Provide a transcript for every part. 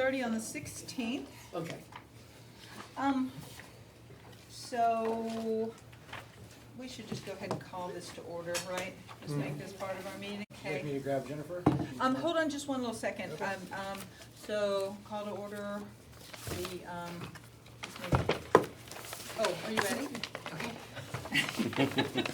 6:30 on the 16th. Okay. So we should just go ahead and call this to order, right? Just make this part of our meeting, You like me okay? to grab Jennifer? Hold on just one little second. So call to order the, this meeting. Oh, are you ready? Okay.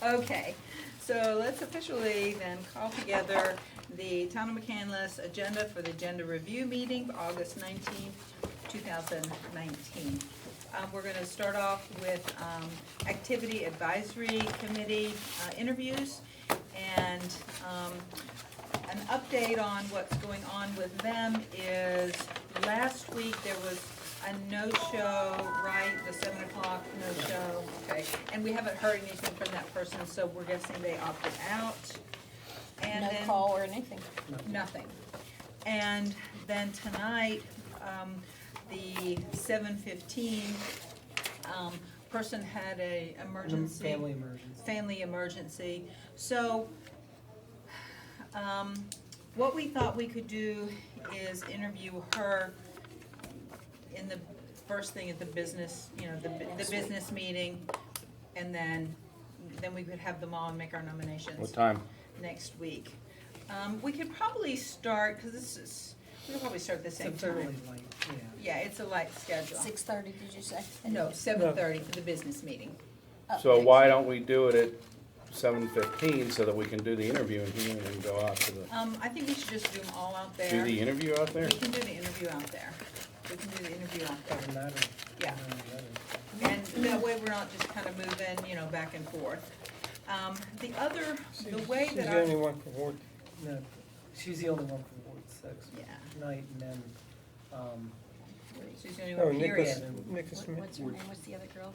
Okay, so let's officially then call together the Town of McCandless agenda for the agenda review meeting, August 19th, 2019. We're going to start off with Activity Advisory Committee interviews and an update on what's going on with them is last week there was a no-show, right, the 7 o'clock no-show, okay, and we haven't heard anything from that person, so we're guessing they opted out. And No then call or anything. nothing. And then tonight, the 7:15, person had a emergency. Family emergency. Family emergency. So, what we thought we could do is interview her in the first thing at the business, you know, the business meeting, and then we could have them all and make our nominations. What time? Next week. We could probably start, because we could probably start the same It's fairly time. light, yeah. Yeah, it's a light schedule. 6:30, did you say? No, 7:30 for the business meeting. Oh, So why don't we do it at 7:15 so that we can do the interview in here and then go out to the, I think we should just do them all out there. do the interview out there? We can do the interview out there. We can do the interview out there. Doesn't matter. Yeah. Doesn't matter. And that way we're not just kind of moving, you know, back and forth. The way She's that the only our, one for Ward, No, she's the only one for Ward 6 yeah, tonight, and then, she's the only oh, one, Nicholas, period. Nicholas Smith. What's her name? What's the other girl?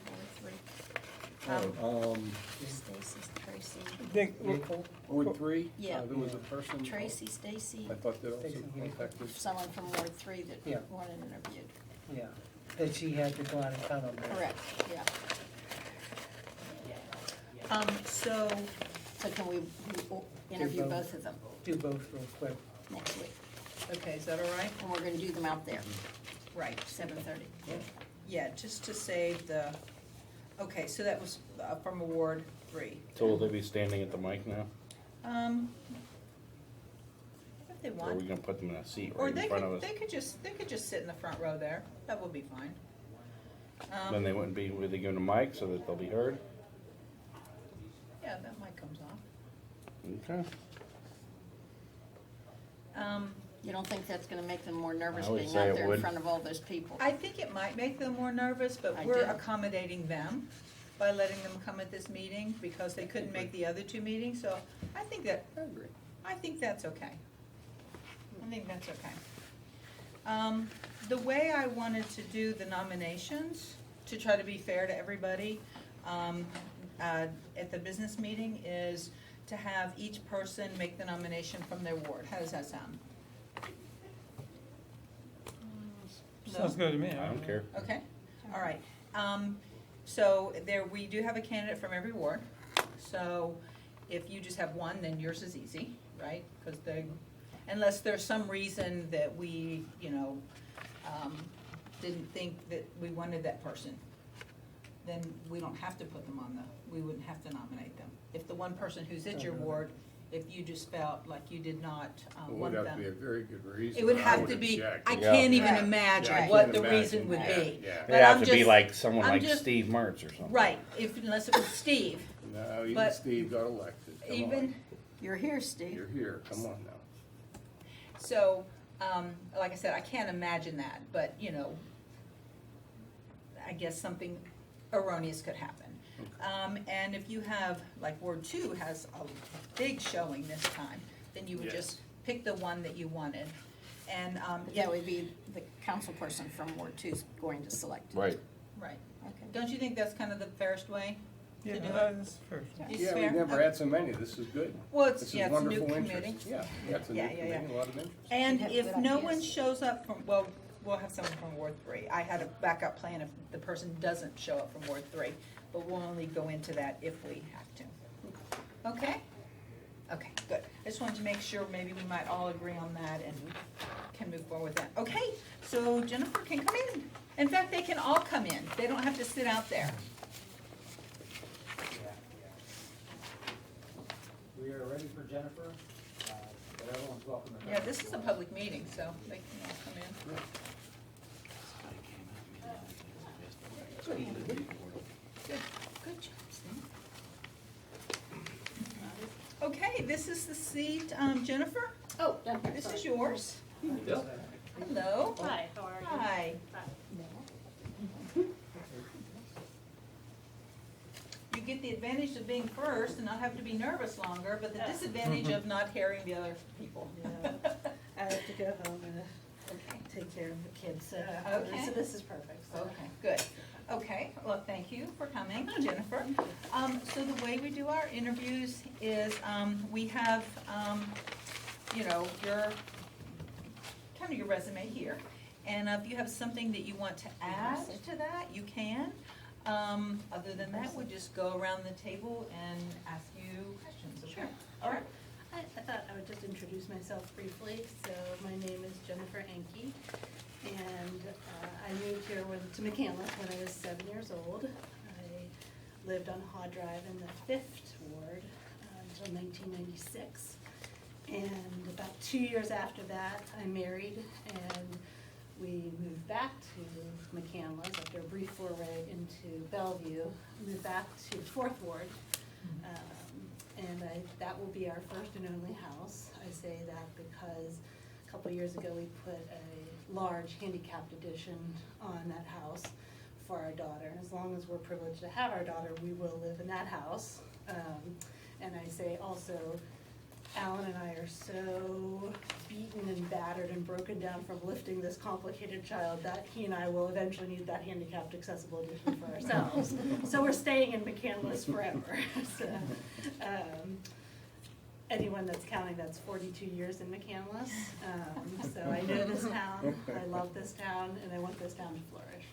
Ward Stacy, Tracy. Nick, Yeakel, Ward 3? Yeah. There was a person. Tracy, Stacy, I thought that also Stacy Yeakel. contacted. someone from Ward 3 Yeah. that wanted interviewed. yeah, that she had to go out of town on that. Correct, yeah. So, So can we interview both. both of them Do both real quick. next week? okay, is that all right? And we're gonna do them out there, Right. 7:30. Yeah, just to save the, okay, so that was from Award 3. So will they be standing at the mic now? If they Or are we want. gonna put them in a seat Or right they in front of could, us? they could just sit in the front row there. That would be fine. Then they wouldn't be, would they give them a mic so that they'll be heard? Yeah, that mic comes off. Okay. You don't think that's gonna make them more nervous I would being say out it there in would. front of all those people? I think it might make them more nervous, but I we're do. accommodating them by letting them come at this meeting because they couldn't make the other two meetings, so I think that, I agree. I think that's okay. I think that's okay. The way I wanted to do the nominations, to try to be fair to everybody, at the business meeting, is to have each person make the nomination from their ward. How does that sound? Sounds good to me. I don't care. Okay, all right. So there, we do have a candidate from every ward. So if you just have one, then yours is easy, right? Because unless there's some reason that we, you know, didn't think that we wanted that person, then we don't have to put them on we wouldn't have to nominate them. If the one person who's at your ward, if you just felt like you did not It want would have to be a them. very good reason. It would I have to be, object. I Yeah. can't even Right. imagine Yeah, I what can't the imagine. reason would Yeah, be. yeah. But It'd have I'm to be just- like someone I'm like just- Steve Mertz or something. Right, unless it was Steve. No, even But Steve got elected. Come Even, on. You're here, Steve. You're here, come on now. so, like I said, I can't imagine that, but, you know, I guess something erroneous could happen. And if you have, like Ward 2 has a big showing this time, then you would Yes. just pick the one that you wanted. And, That would be the council person from Ward 2's going to select. Right. right. Okay. Don't you think that's kind of the fairest way Yeah, to do it? that's first. It's Yeah, fair? we've never Okay. had so many, this is good. Well, This it's, is yeah, it's a new wonderful committee. interest. Yeah, it's a new Yeah, yeah, yeah. committee, a lot of interest. And Should have if good no ideas. one shows up from, well, we'll have someone from Ward 3. I had a backup plan if the person doesn't show up from Ward 3, but we'll only go into that if we have to. Okay? Okay, good. I just wanted to make sure maybe we might all agree on that and can move forward with that. Okay, so Jennifer can come in. In fact, they can all come in. They don't have to sit out there. We are ready for Jennifer, but everyone's welcome to. Yeah, this is a public meeting, so they can all come in. Good, good job, Steve. Okay, this is the seat, Jennifer, Oh, down here. this sorry. is yours. Yep. Hello. Hi, how are you? Hi. You get the advantage of being first and not have to be nervous longer, but the disadvantage of not hearing the other people. Yeah. I have to go home and Okay. take care of the kids, so, Okay. so this is perfect, so. Okay, good. Okay, well, thank you for coming, Jennifer. So the way we do our interviews is, we have, you know, your, kind of your resume here. And if you have something that you want to add to that, you can. Other than that, we'll just go around the table and ask you questions, okay? Sure. All right. I thought I would just introduce myself briefly. So my name is Jennifer Enke, and I moved here to McCandless when I was 7 years old. I lived on Haw Drive in the 5th Ward until 1996. And about 2 years after that, I married, and we moved back to McCandless after a brief foray into Bellevue, moved back to the 4th Ward. And that will be our first and only house. I say that because a couple years ago, we put a large handicapped addition on that house for our daughter. And as long as we're privileged to have our daughter, we will live in that house. And I say also, Alan and I are so beaten and battered and broken down from lifting this complicated child that he and I will eventually need that handicapped accessible addition for ourselves. So we're staying in McCandless forever. So, anyone that's counting, that's 42 years in McCandless. So I know this town, I love this town, and I want this town to flourish.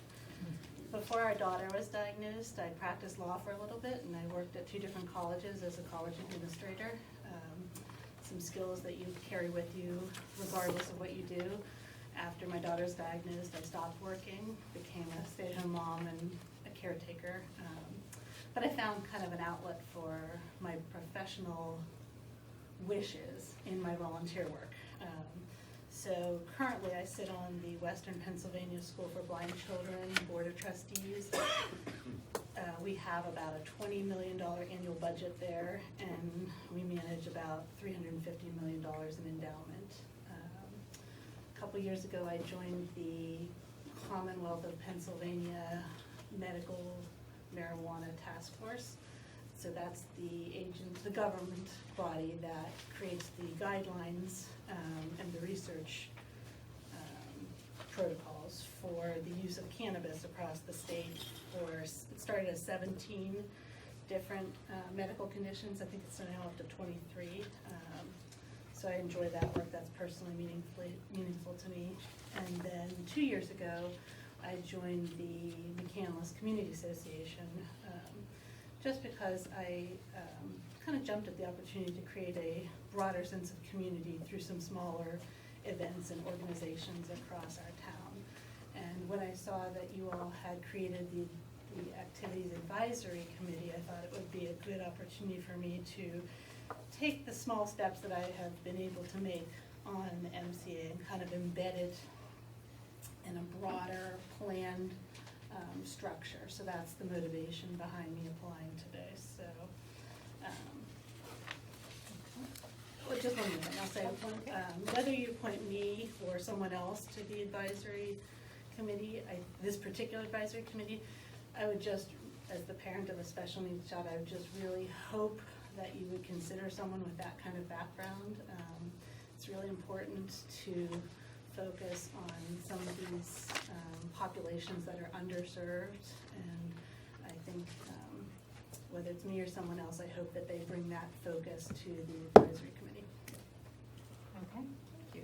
Before our daughter was diagnosed, I practiced law for a little bit, and I worked at 2 different colleges as a college administrator. Some skills that you carry with you regardless of what you do. After my daughter's diagnosed, I stopped working, became a stay-at-home mom and a caretaker. But I found kind of an outlet for my professional wishes in my volunteer work. So currently I sit on the Western Pennsylvania School for Blind Children Board of Trustees. We have about a $20 million annual budget there, and we manage about $350 million in endowment. A couple years ago, I joined the Commonwealth of Pennsylvania Medical Marijuana Task Force. So that's the government body that creates the guidelines and the research protocols for the use of cannabis across the state. It started as 17 different medical conditions. I think it's now up to 23. So I enjoy that work. That's personally meaningful to me. And then 2 years ago, I joined the McCandless Community Association just because I kind of jumped at the opportunity to create a broader sense of community through some smaller events and organizations across our town. And when I saw that you all had created the Activities Advisory Committee, I thought it would be a good opportunity for me to take the small steps that I have been able to make on MCA and kind of embed it in a broader, planned structure. So that's the motivation behind me applying today. So, well, just one more thing. I'll say, whether you appoint me or someone else to the advisory committee, this particular advisory committee, I would just, as the parent of a special needs child, I would just really hope that you would consider someone with that kind of background. It's really important to focus on some of these populations that are underserved, and I think whether it's me or someone else, I hope that they bring that focus to the advisory committee. Okay, thank you.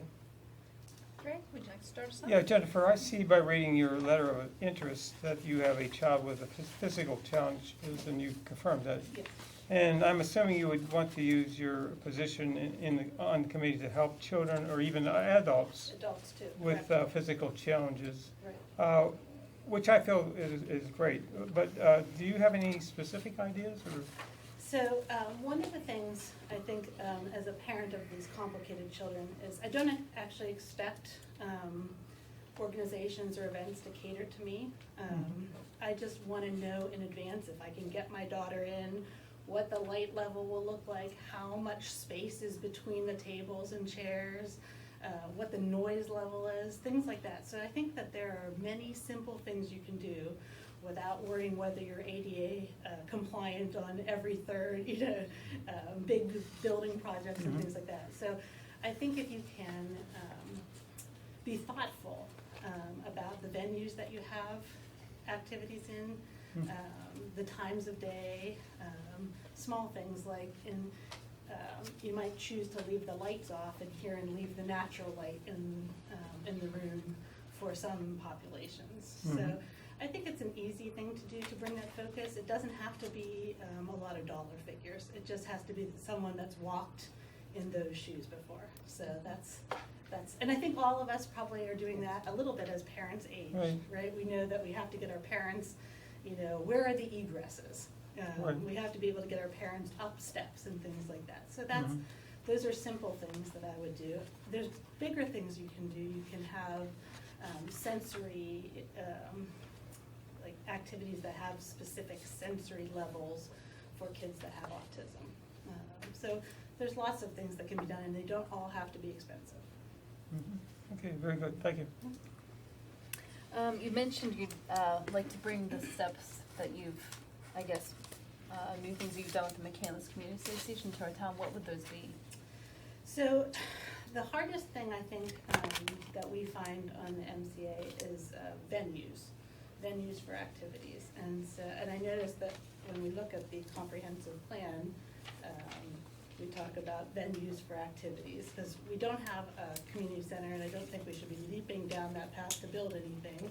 Greg, would you like to start us off? Yeah, Jennifer, I see by reading your letter of interest that you have a child with a physical challenge, and you confirmed that. Yes. And I'm assuming you would want to use your position on the committee to help children or even adults Adults too. with correct. physical challenges, Right. which I feel is great. But do you have any specific ideas or? So, one of the things I think, as a parent of these complicated children is I don't actually expect, organizations or events to cater to me. I just wanna know in advance if I can get my daughter in, what the light level will look like, how much space is between the tables and chairs, what the noise level is, things like that. So I think that there are many simple things you can do without worrying whether you're ADA compliant on every third, big building projects and things like that. So I think if you can be thoughtful about the venues that you have activities in, the times of day, small things like you might choose to leave the lights off in here and leave the natural light in the room for some populations. So I think it's an easy thing to do to bring that focus. It doesn't have to be a lot of dollar figures. It just has to be someone that's walked in those shoes before. So that's, and I think all of us probably are doing that a little bit as parents age, right? We know that we have to get our parents, where are the egresses? Right. We have to be able to get our parents up steps and things like that. So that's, those are simple things that I would do. There's bigger things you can do. You can have sensory, like activities that have specific sensory levels for kids that have autism. So there's lots of things that can be done, and they don't all have to be expensive. Okay, very good, thank you. You mentioned you'd like to bring the steps that you've, I guess, new things you've done with the McCandless Community Association to our town. What would those be? So the hardest thing I think that we find on the MCA is venues for activities. And so, and I noticed that when we look at the comprehensive plan, we talk about venues for activities, because we don't have a community center, and I don't think we should be leaping down that path to build anything.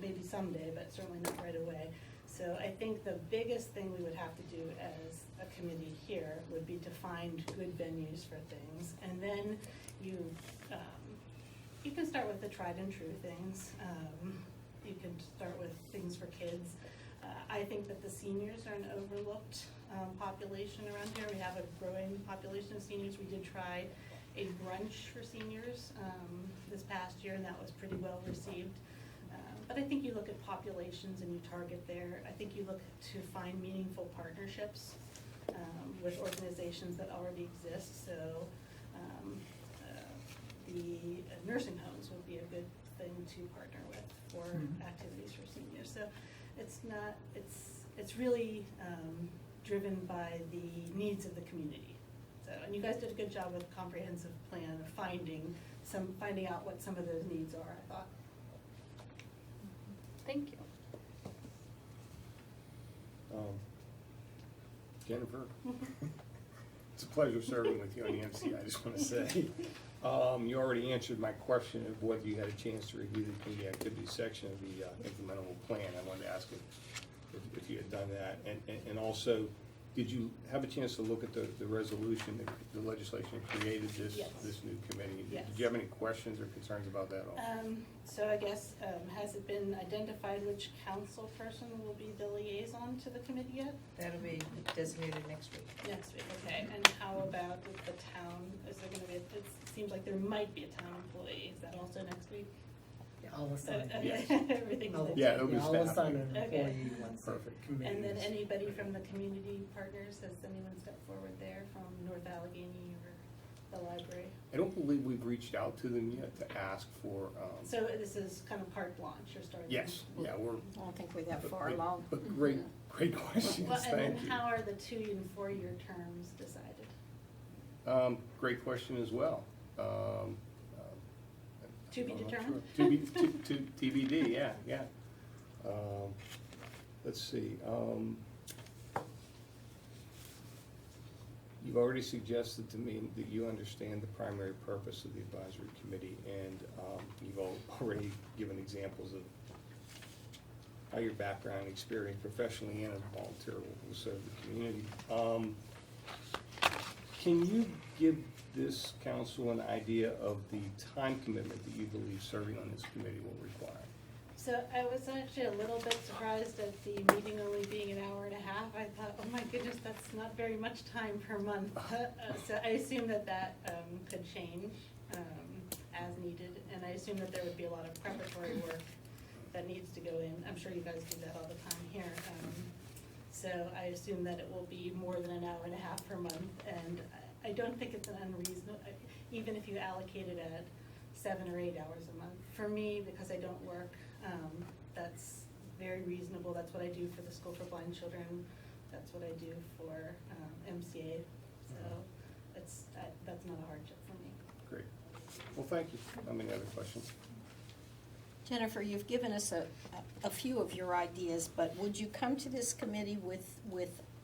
Maybe someday, but certainly not right away. So I think the biggest thing we would have to do as a committee here would be to find good venues for things, and then you can start with the tried and true things. You can start with things for kids. I think that the seniors are an overlooked population around here. We have a growing population of seniors. We did try a brunch for seniors this past year, and that was pretty well received. But I think you look at populations and you target there. I think you look to find meaningful partnerships with organizations that already exist. So the nursing homes would be a good thing to partner with for activities for seniors. So it's really driven by the needs of the community. So, and you guys did a good job with the comprehensive plan of finding out what some of those needs are, I thought. Thank you. Jennifer, it's a pleasure serving with you on the MC, I just want to say. You already answered my question of whether you had a chance to review the community activity section of the implementable plan. I wanted to ask if you had done that. And also, did you have a chance to look at the resolution, the legislation that created this new committee? Yes. Did you have any questions or concerns about that at all? So I guess, has it been identified which council person will be the liaison to the committee yet? That'll be designated next week. Next week, okay. And how about with the town? Is there gonna be, it seems like there might be a town employee. Is that also next week? I'll assign. Yes. Everything's I'll- next Yeah, week. it'll be I'll staff. assign an Okay. employee once the Perfect. committee And then is- anybody from the community partners, has anyone stepped forward there from North Allegheny or the library? I don't believe we've reached out to them yet to ask for, So this is kind of carte blanche, you're starting? yes, yeah, we're. I don't think we're that but- far but- along. But great questions, Well, and thank then you. how are the 2- and 4-year terms decided? Great question as well. To be I'm not determined? sure. To TBD, yeah. Let's see. You've already suggested to me that you understand the primary purpose of the advisory committee, and you've already given examples of how your background, experience professionally and as a volunteer will serve the community. Can you give this council an idea of the time commitment that you believe serving on this committee will require? So I was actually a little bit surprised at the meeting only being an hour and a half. I thought, oh my goodness, that's not very much time per month. So I assume that could change as needed, and I assume that there would be a lot of preparatory work that needs to go in. I'm sure you guys do that all the time here. So I assume that it will be more than an hour and a half per month, and I don't think it's an unreasonable, even if you allocate it at 7 or 8 hours a month. For me, because I don't work, that's very reasonable. That's what I do for the School for Blind Children. That's what I do for MCA. So that's not a hardship for me. Great. Well, thank you. How many other questions? Jennifer, you've given us a few of your ideas, but would you come to this committee with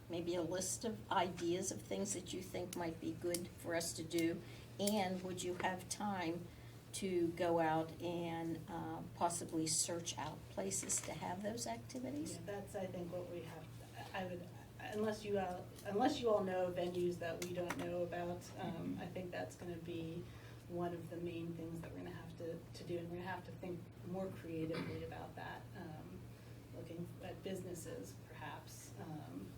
maybe a list of ideas of things that you think might be good for us to do? And would you have time to go out and possibly search out places to have those activities? Yeah, that's, I think, what we have. I would, unless you all know venues that we don't know about, I think that's gonna be one of the main things that we're gonna have to do, and we're gonna have to think more creatively about that, looking at businesses, perhaps,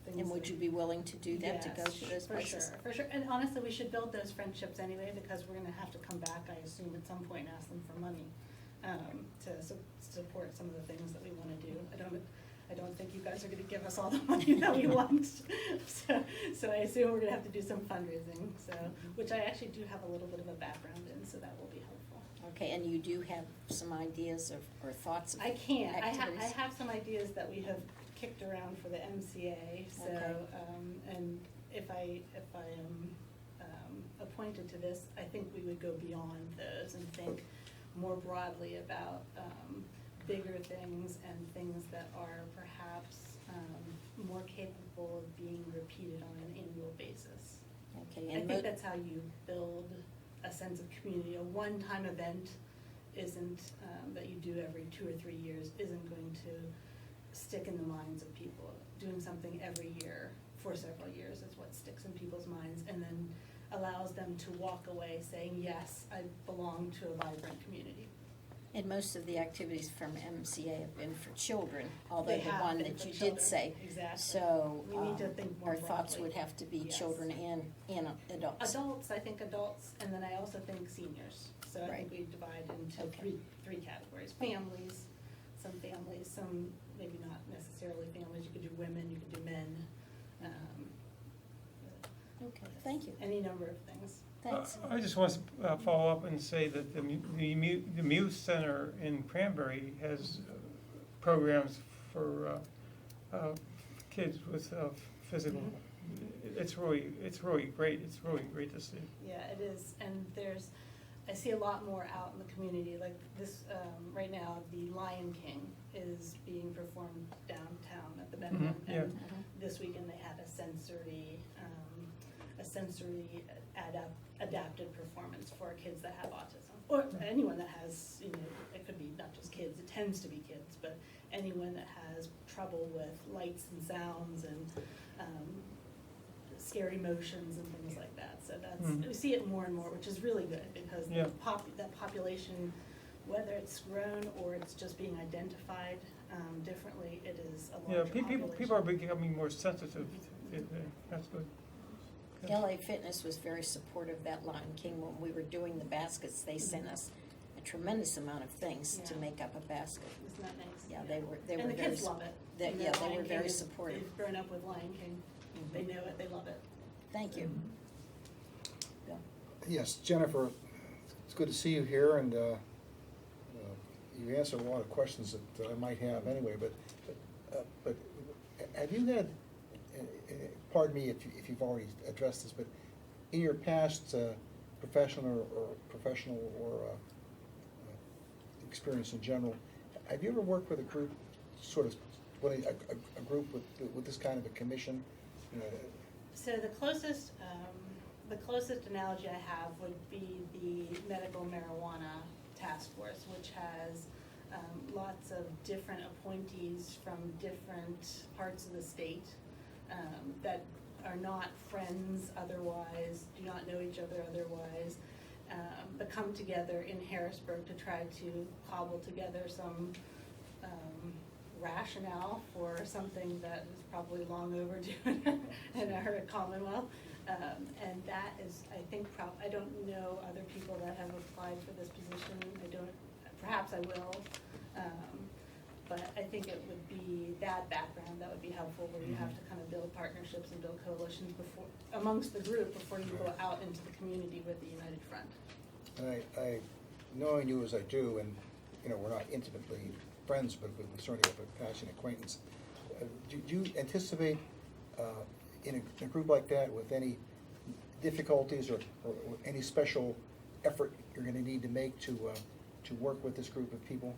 things. And would like- you be willing to do that, to go Yes, to those places? For sure. And honestly, we should build those friendships anyway, because we're gonna have to come back, I assume, at some point and ask them for money, to support some of the things that we wanna do. I don't think you guys are gonna give us all the money that we want. So I assume we're gonna have to do some fundraising, which I actually do have a little bit of a background in, so that will be helpful. Okay, and you do have some ideas or thoughts of I can't. I activities? have some ideas that we have kicked around for the MCA, so, Okay. And if I am appointed to this, I think we would go beyond those and think more broadly about bigger things and things that are perhaps more capable of being repeated on an annual basis. Okay, I and think that's how you build a sense of community. A one-time event isn't, that you do every 2 or 3 years, isn't going to stick in the minds of people. Doing something every year for several years is what sticks in people's minds, and then allows them to walk away saying, yes, I belong to a vibrant community. And most of the activities from MCA have been for children, although They the have one been that for you children, did say. exactly. So, We need to think more our thoughts broadly. would have to be Yes. children and adults. Adults, I think adults, and then I also think seniors. So I Right. think we divide into Okay. three categories. Families, some maybe not necessarily families. You could do women, you could do men. Okay, thank you, Any number of things. thanks. I just want to follow up and say that the Muse Center in Cranberry has programs for kids with physical. It's really great. It's really great to see. Yeah, it is, and I see a lot more out in the community, like this, right now, the Lion King is being performed downtown at the Benton. Yeah. And this weekend they had a sensory adapted performance for kids that have autism, or anyone that has, it could be not just kids, it tends to be kids, but anyone that has trouble with lights and sounds and scary motions and things like that. So we see it more and more, which is really good, because Yeah. that population, whether it's grown or it's just being identified differently, it is a Yeah, larger population. people are becoming more sensitive. That's good. LA Fitness was very supportive of that Lion King. When we were doing the baskets, they sent us a tremendous amount of things to Yeah. make up a basket. Isn't that nice? Yeah, they were And the very kids love it. they- You know, yeah, they Lion were King very is- supportive. They've grown up with Lion King. They know it, they love it. Thank you. Bill? Yes, Jennifer, it's good to see you here, and you answered a lot of questions that I might have anyway, but have you had, pardon me if you've already addressed this, but in your past professional or experience in general, have you ever worked with a group, sort of, a group with this kind of a commission? So the closest analogy I have would be the medical marijuana task force, which has lots of different appointees from different parts of the state that are not friends otherwise, do not know each other otherwise, but come together in Harrisburg to try to cobble together some rationale for something that is probably long overdue in our Commonwealth. And that is, I think, I don't know other people that have applied for this position. Perhaps I will. But I think it would be that background that would be helpful, where you have to kind of build partnerships and build coalitions amongst the group before you go out into the community with the United Front. I, knowing you as I do, and, you know, we're not intimately friends, but we certainly have a passing acquaintance. Do you anticipate, in a group like that, with any difficulties or any special effort you're gonna need to make to work with this group of people?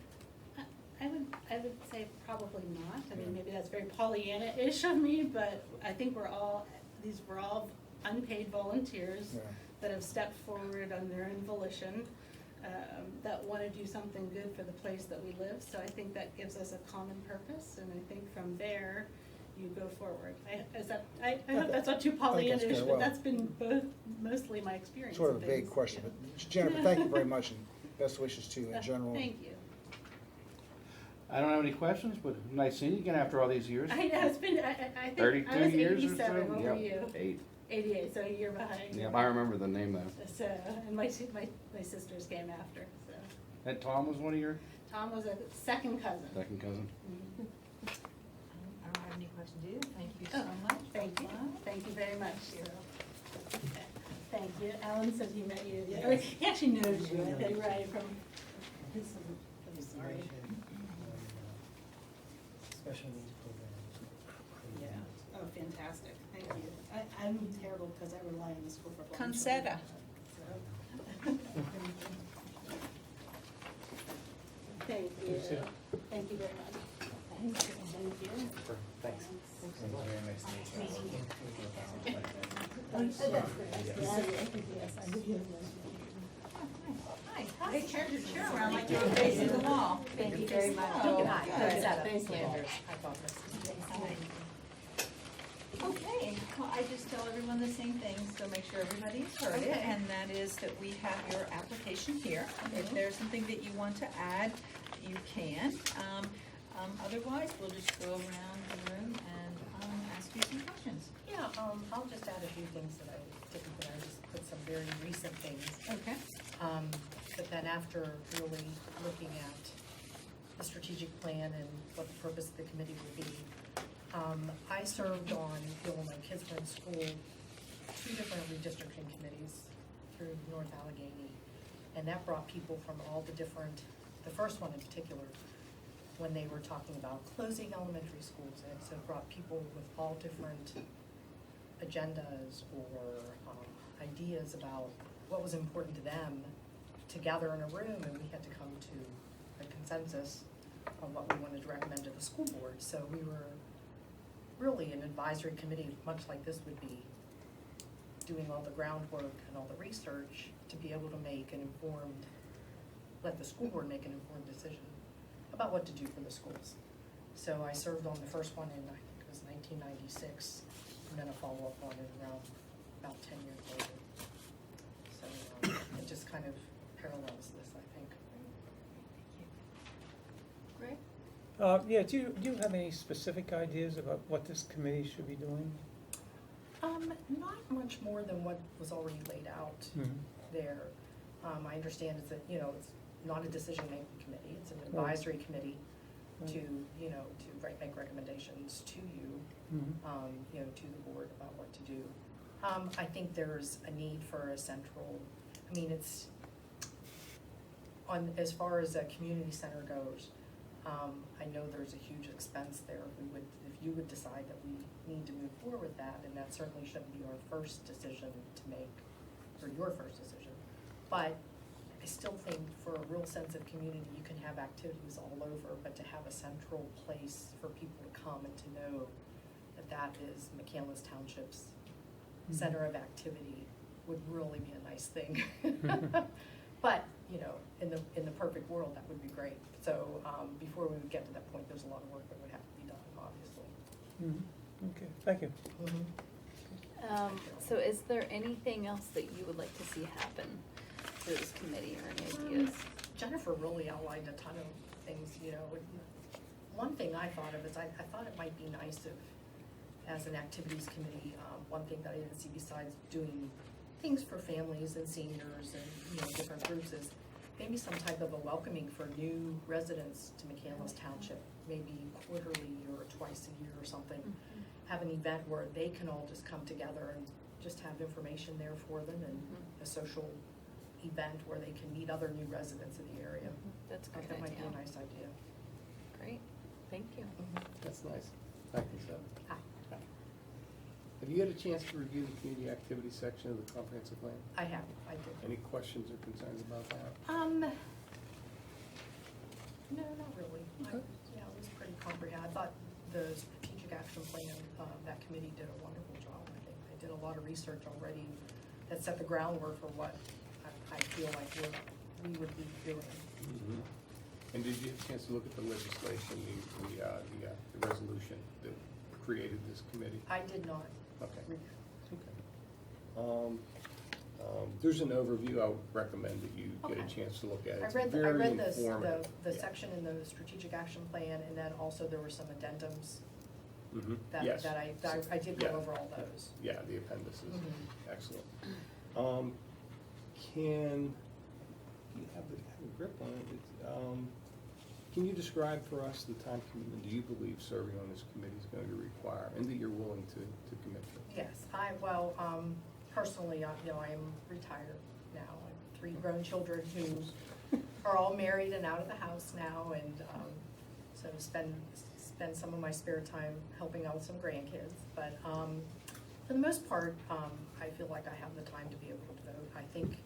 I would say probably not. I mean, maybe that's very Pollyanna-ish of me, but I think we're all unpaid volunteers Yeah. that have stepped forward on their own volition, that want to do something good for the place that we live. So I think that gives us a common purpose, and I think from there, you go forward. I hope that's not too Pollyanna-ish, fair. but Well, that's been mostly my experience. Sort of a in vague things. question, Yeah. but Jennifer, thank you very much, and best wishes to you in general. Thank you. I don't have any questions, but nice seeing you again after all these years. I know, it's been, I think I 32 was years or 87, so? what were you? Yep, 8. 88, so a year behind. Yep, I remember the name though. So, and my sisters came after, so. And Tom was one of your Tom was a second cousin. second cousin? Mhm. I don't have any questions either. Thank you so Oh, much. Thank you, thank you very much. So, thank you. Alan says he met you, Yeah. or he actually knows you, I think, right, from his, I'm sorry. Special needs programs. Yeah, oh, fantastic, thank you. I'm terrible because I rely on the school for lunch. Concetta. So. Thank you. Thank you very much. Thank you. Thank you. Thanks. Very nice to meet you. Hi. They turned your chair around like you were facing the wall. Thank you very much. Oh, Good. good. Thank you. Okay, well, I just tell everyone the same thing, so make sure everybody's heard it, Okay. and that is that we have your application here. If there's something that you want to add, you can. Otherwise, we'll just go around the room and ask you some questions. Yeah, I'll just add a few things that I typically, I just put some very recent things. Okay. But then after really looking at the strategic plan and what the purpose of the committee will be, I served on, when my kids were in school, 2 different redistricting committees through North Allegheny. And that brought people from all the different, the first one in particular, when they were talking about closing elementary schools, and so it brought people with all different agendas or ideas about what was important to them together in a room, and we had to come to a consensus on what we wanted to recommend to the school board. So we were really an advisory committee, much like this would be, doing all the groundwork and all the research to be able to make an informed, let the school board make an informed decision about what to do for the schools. So I served on the first one in, I think it was 1996, and then a follow-up one in around about 10 years later. So it just kind of parallels this, I think. Great. Yeah, do you have any specific ideas about what this committee should be doing? Not much more than what was already laid out there. I understand is that, it's not a decision-making committee, it's an advisory committee to, to make recommendations to you, to the board about what to do. I think there's a need for a central, it's, as far as a community center goes, I know there's a huge expense there. If you would decide that we need to move forward with that, and that certainly shouldn't be our first decision to make, or your first decision. But I still think for a real sense of community, you can have activities all over, but to have a central place for people to come and to know that that is McCandless Township's center of activity would really be a nice thing. But you know, in the perfect world, that would be great. So, before we would get to that point, there's a lot of work that would have to be done, obviously. Okay, thank you. So is there anything else that you would like to see happen to this committee or any ideas? Jennifer really outlined a ton of things, you know. One thing I thought of is I thought it might be nice if, as an activities committee, one thing that I didn't see besides doing things for families and seniors and, you know, different groups is maybe some type of a welcoming for new residents to McCandless Township, maybe quarterly or twice a year or something. Have an event where they can all just come together and just have information there for them and a social event where they can meet other new residents in the area. That's a I good think that might be idea. a nice idea. Great, thank you. That's nice. Thank you, Seth. Hi. Have you had a chance to review the community activity section of the comprehensive plan? I did. Any questions or concerns about that? No, not really. Okay. Yeah, it was pretty comprehensive. I thought the strategic action plan, that committee did a wonderful job. I think they did a lot of research already that set the groundwork for what I feel like we would be doing. Mhm. And did you have a chance to look at the legislation, the resolution that created this committee? I did not Okay. read. Okay. There's an overview. I would recommend that you get a Okay. chance to look at it. I It's read very the informative. the Yeah. section in the strategic action plan, and then also there were some addendums Mhm. that Yes. I did go Yeah. over all those. Yeah, the appendices. Mhm. Excellent. You have a grip on it. Can you describe for us the time commitment do you believe serving on this committee is going to require, and that you're willing to commit to? Yes, personally, you know, I am retired now. I have 3 grown children who are all married and out of the house now, and so spend some of my spare time helping out with some grandkids. But for the most part, I feel like I have the time to be able to vote. I think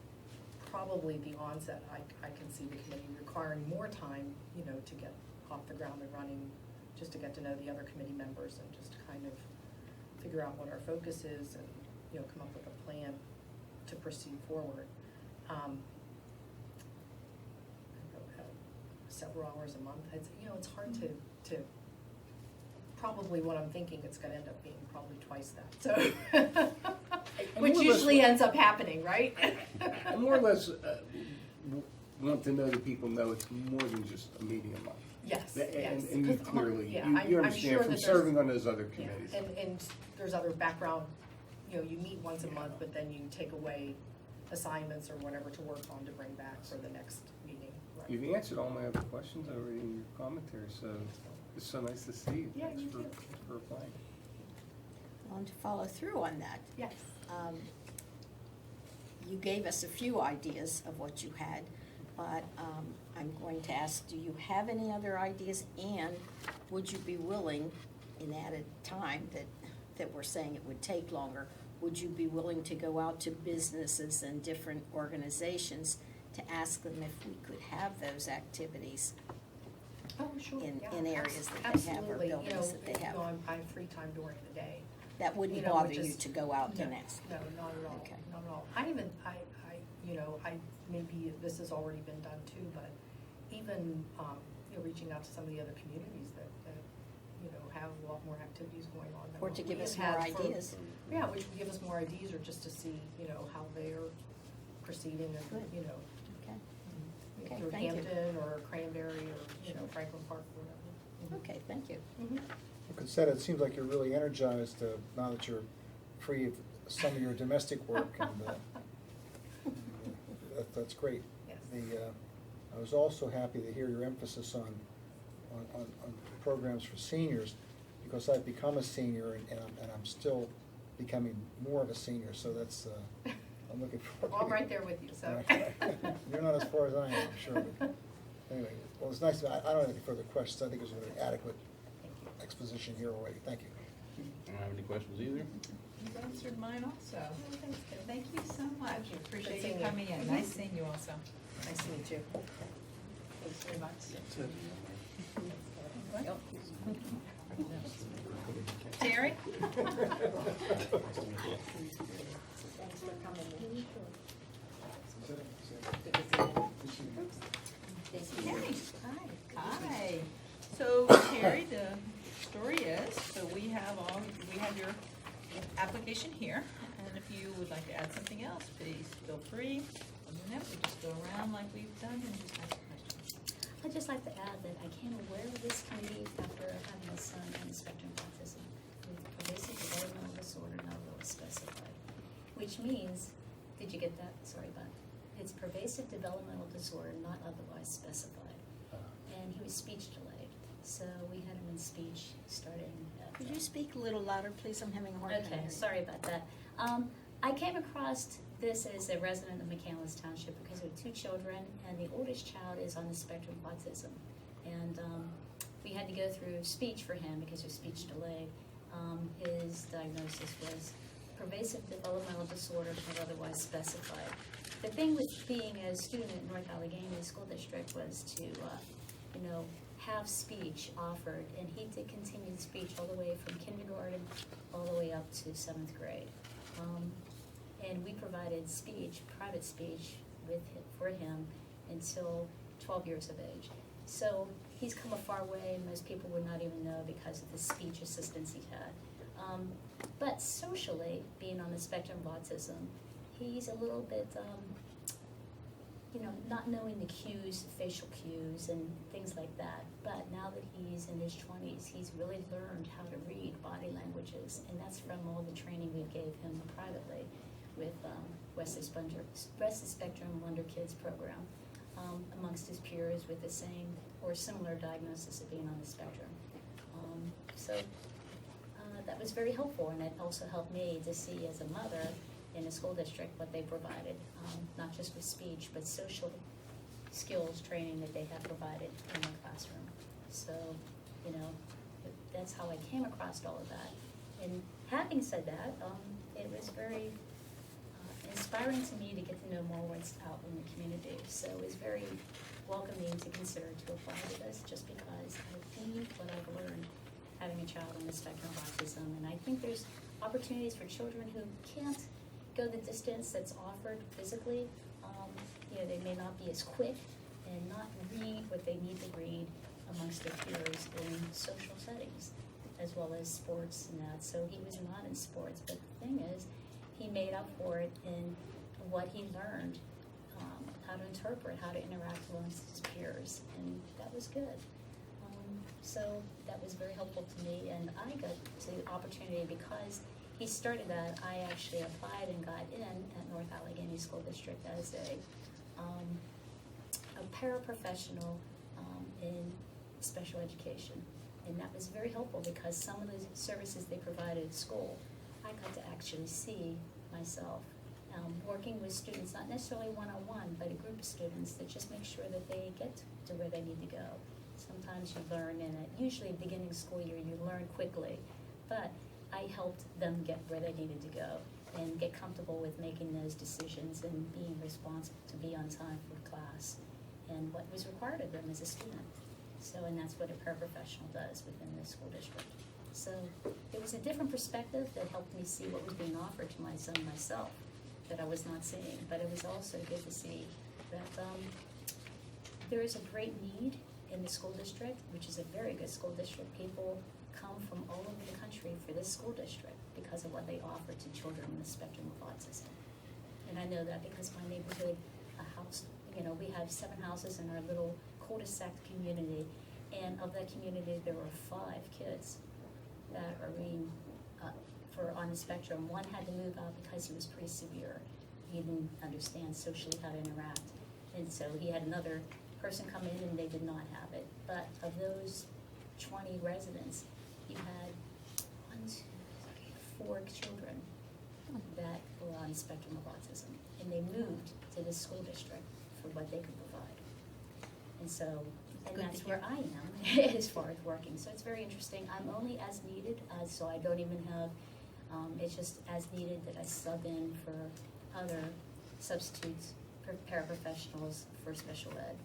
probably the onset, I can see the committee requiring more time, you know, to get off the ground and running, just to get to know the other committee members and just kind of figure out what our focus is and, you know, come up with a plan to proceed forward. I don't know, several hours a month, it's, you know, it's hard to, probably what I'm thinking, it's gonna end up being probably twice that, so. Which more or less usually what- ends up happening, right? I more or less want to know that people know it's more than just a meeting a month. Yes, And- yes. And you 'Cause, clearly, yeah, you I'm understand sure from that there's- serving on those other Yeah, committees. and there's other background, you know, you meet once a month, but then you take away assignments or whatever to work on to bring back for the next meeting. Right. You've answered all my other questions already in your commentary, so it's so nice to see you. Yeah, Thanks you for too. for applying. And to follow through on that, Yes. you gave us a few ideas of what you had, but I'm going to ask, do you have any other ideas? And would you be willing, in added time that we're saying it would take longer, would you be willing to go out to businesses and different organizations to ask them if we could have those activities Oh, sure, in yeah, areas that they have or absolutely. You buildings know, that they have? you know, I have free time during the day. That wouldn't You know, bother which you is- to go out No, and ask? No, not at all, Okay. not at all. You know, maybe this has already been done too, but even, you know, reaching out to some of the other communities that, you know, have a lot more activities going on. than Or what to we give have us more had for- ideas? Yeah, which would give us more ideas, or just to see, you know, how they're proceeding and, Good. you know, Okay, Okay, through thank you. Hampton or Cranberry or, you know, Franklin Park or whatever. okay, thank you. Mhm. Well, Consetta, it seems like you're really energized now that you're free of some of your domestic work, and that's great. Yes. I was also happy to hear your emphasis on programs for seniors, because I've become a senior and I'm still becoming more of a senior, so that's, I'm looking forward. Well, I'm right there with you, so. You're not as far as I am, I'm sure, but anyway, well, it's nice, I don't have any further questions, I think it was a very adequate exposition here already, thank you. I don't have any questions either. You've answered mine also. Thank you so much. Appreciate you seeing you. coming in. Nice seeing you also. Nice to meet you. Thanks very much. Terry? Thanks for coming. Good to see you. we have your application here, and if you would like to add something else, please feel free. Other than that, we just go around like we've done and just ask questions. I'd just like to add that I came aware of this committee after having a son on the spectrum of autism with pervasive developmental disorder not really specified. Which means, did you get that? Sorry, but it's pervasive developmental disorder not otherwise specified. And he was speech delayed, so we had him in speech starting at. Could you speak a little louder, please? I'm having a hard time. Okay, hearing. sorry about that. I came across this as a resident of McCandless Township because we have 2 children, and the oldest child is on the spectrum of autism. And we had to go through speech for him because of speech delay. His diagnosis was pervasive developmental disorder not otherwise specified. The thing with being a student at North Allegheny School District was to, have speech offered, and he did continued speech all the way from kindergarten all the way up to 7th grade. And we provided speech, private speech for him until 12 years of age. So he's come a far way, and most people would not even know because of the speech assistance he had. But socially, being on the spectrum of autism, he's a little bit, not knowing the cues, facial cues, and things like that. But now that he's in his 20s, he's really learned how to read body languages, and that's from all the training we gave him privately with Wesley Spectrum Wonder Kids program, amongst his peers with the same or similar diagnosis of being on the spectrum. So that was very helpful, and it also helped me to see as a mother in the school district what they provided, not just with speech, but social skills training that they have provided in the classroom. So, that's how I came across all of that. And having said that, it was very inspiring to me to get to know more what's out in the community. So it was very welcoming to consider to apply to this, just because I think what I've learned having a child on the spectrum of autism, and I think there's opportunities for children who can't go the distance that's offered physically. They may not be as quick and not read what they need to read amongst their peers in social settings, as well as sports and that. So he was not in sports, but the thing is, he made up for it in what he learned, how to interpret, how to interact amongst his peers, and that was good. So that was very helpful to me, and I got the opportunity because he started that. I actually applied and got in at North Allegheny School District as a paraprofessional in special education, and that was very helpful because some of the services they provided at school, I got to actually see myself working with students, not necessarily one-on-one, but a group of students that just make sure that they get to where they need to go. Sometimes you learn in it, usually beginning school year, you learn quickly, but I helped them get where they needed to go and get comfortable with making those decisions and being responsible to be on time for class and what was required of them as a student. So, and that's what a paraprofessional does within the school district. So it was a different perspective that helped me see what was being offered to my son myself that I was not seeing, but it was also good to see that there is a great need in the school district, which is a very good school district. People come from all over the country for this school district because of what they offer to children on the spectrum of autism. And I know that because my neighborhood, we have 7 houses in our little cul-de-sac community, and of that community, there were 5 kids that are being on the spectrum. One had to move out because he was pretty severe. He didn't understand socially how to interact, and so he had another person come in and they did not have it. But of those 20 residents, you had 4 children that were on the spectrum of autism, and they moved to the school district for what they could provide. And so, and Good that's to where I am as far as working. So it's very interesting. I'm only as needed, so I don't even have, it's just as needed that I sub in for other substitutes, paraprofessionals for special ed.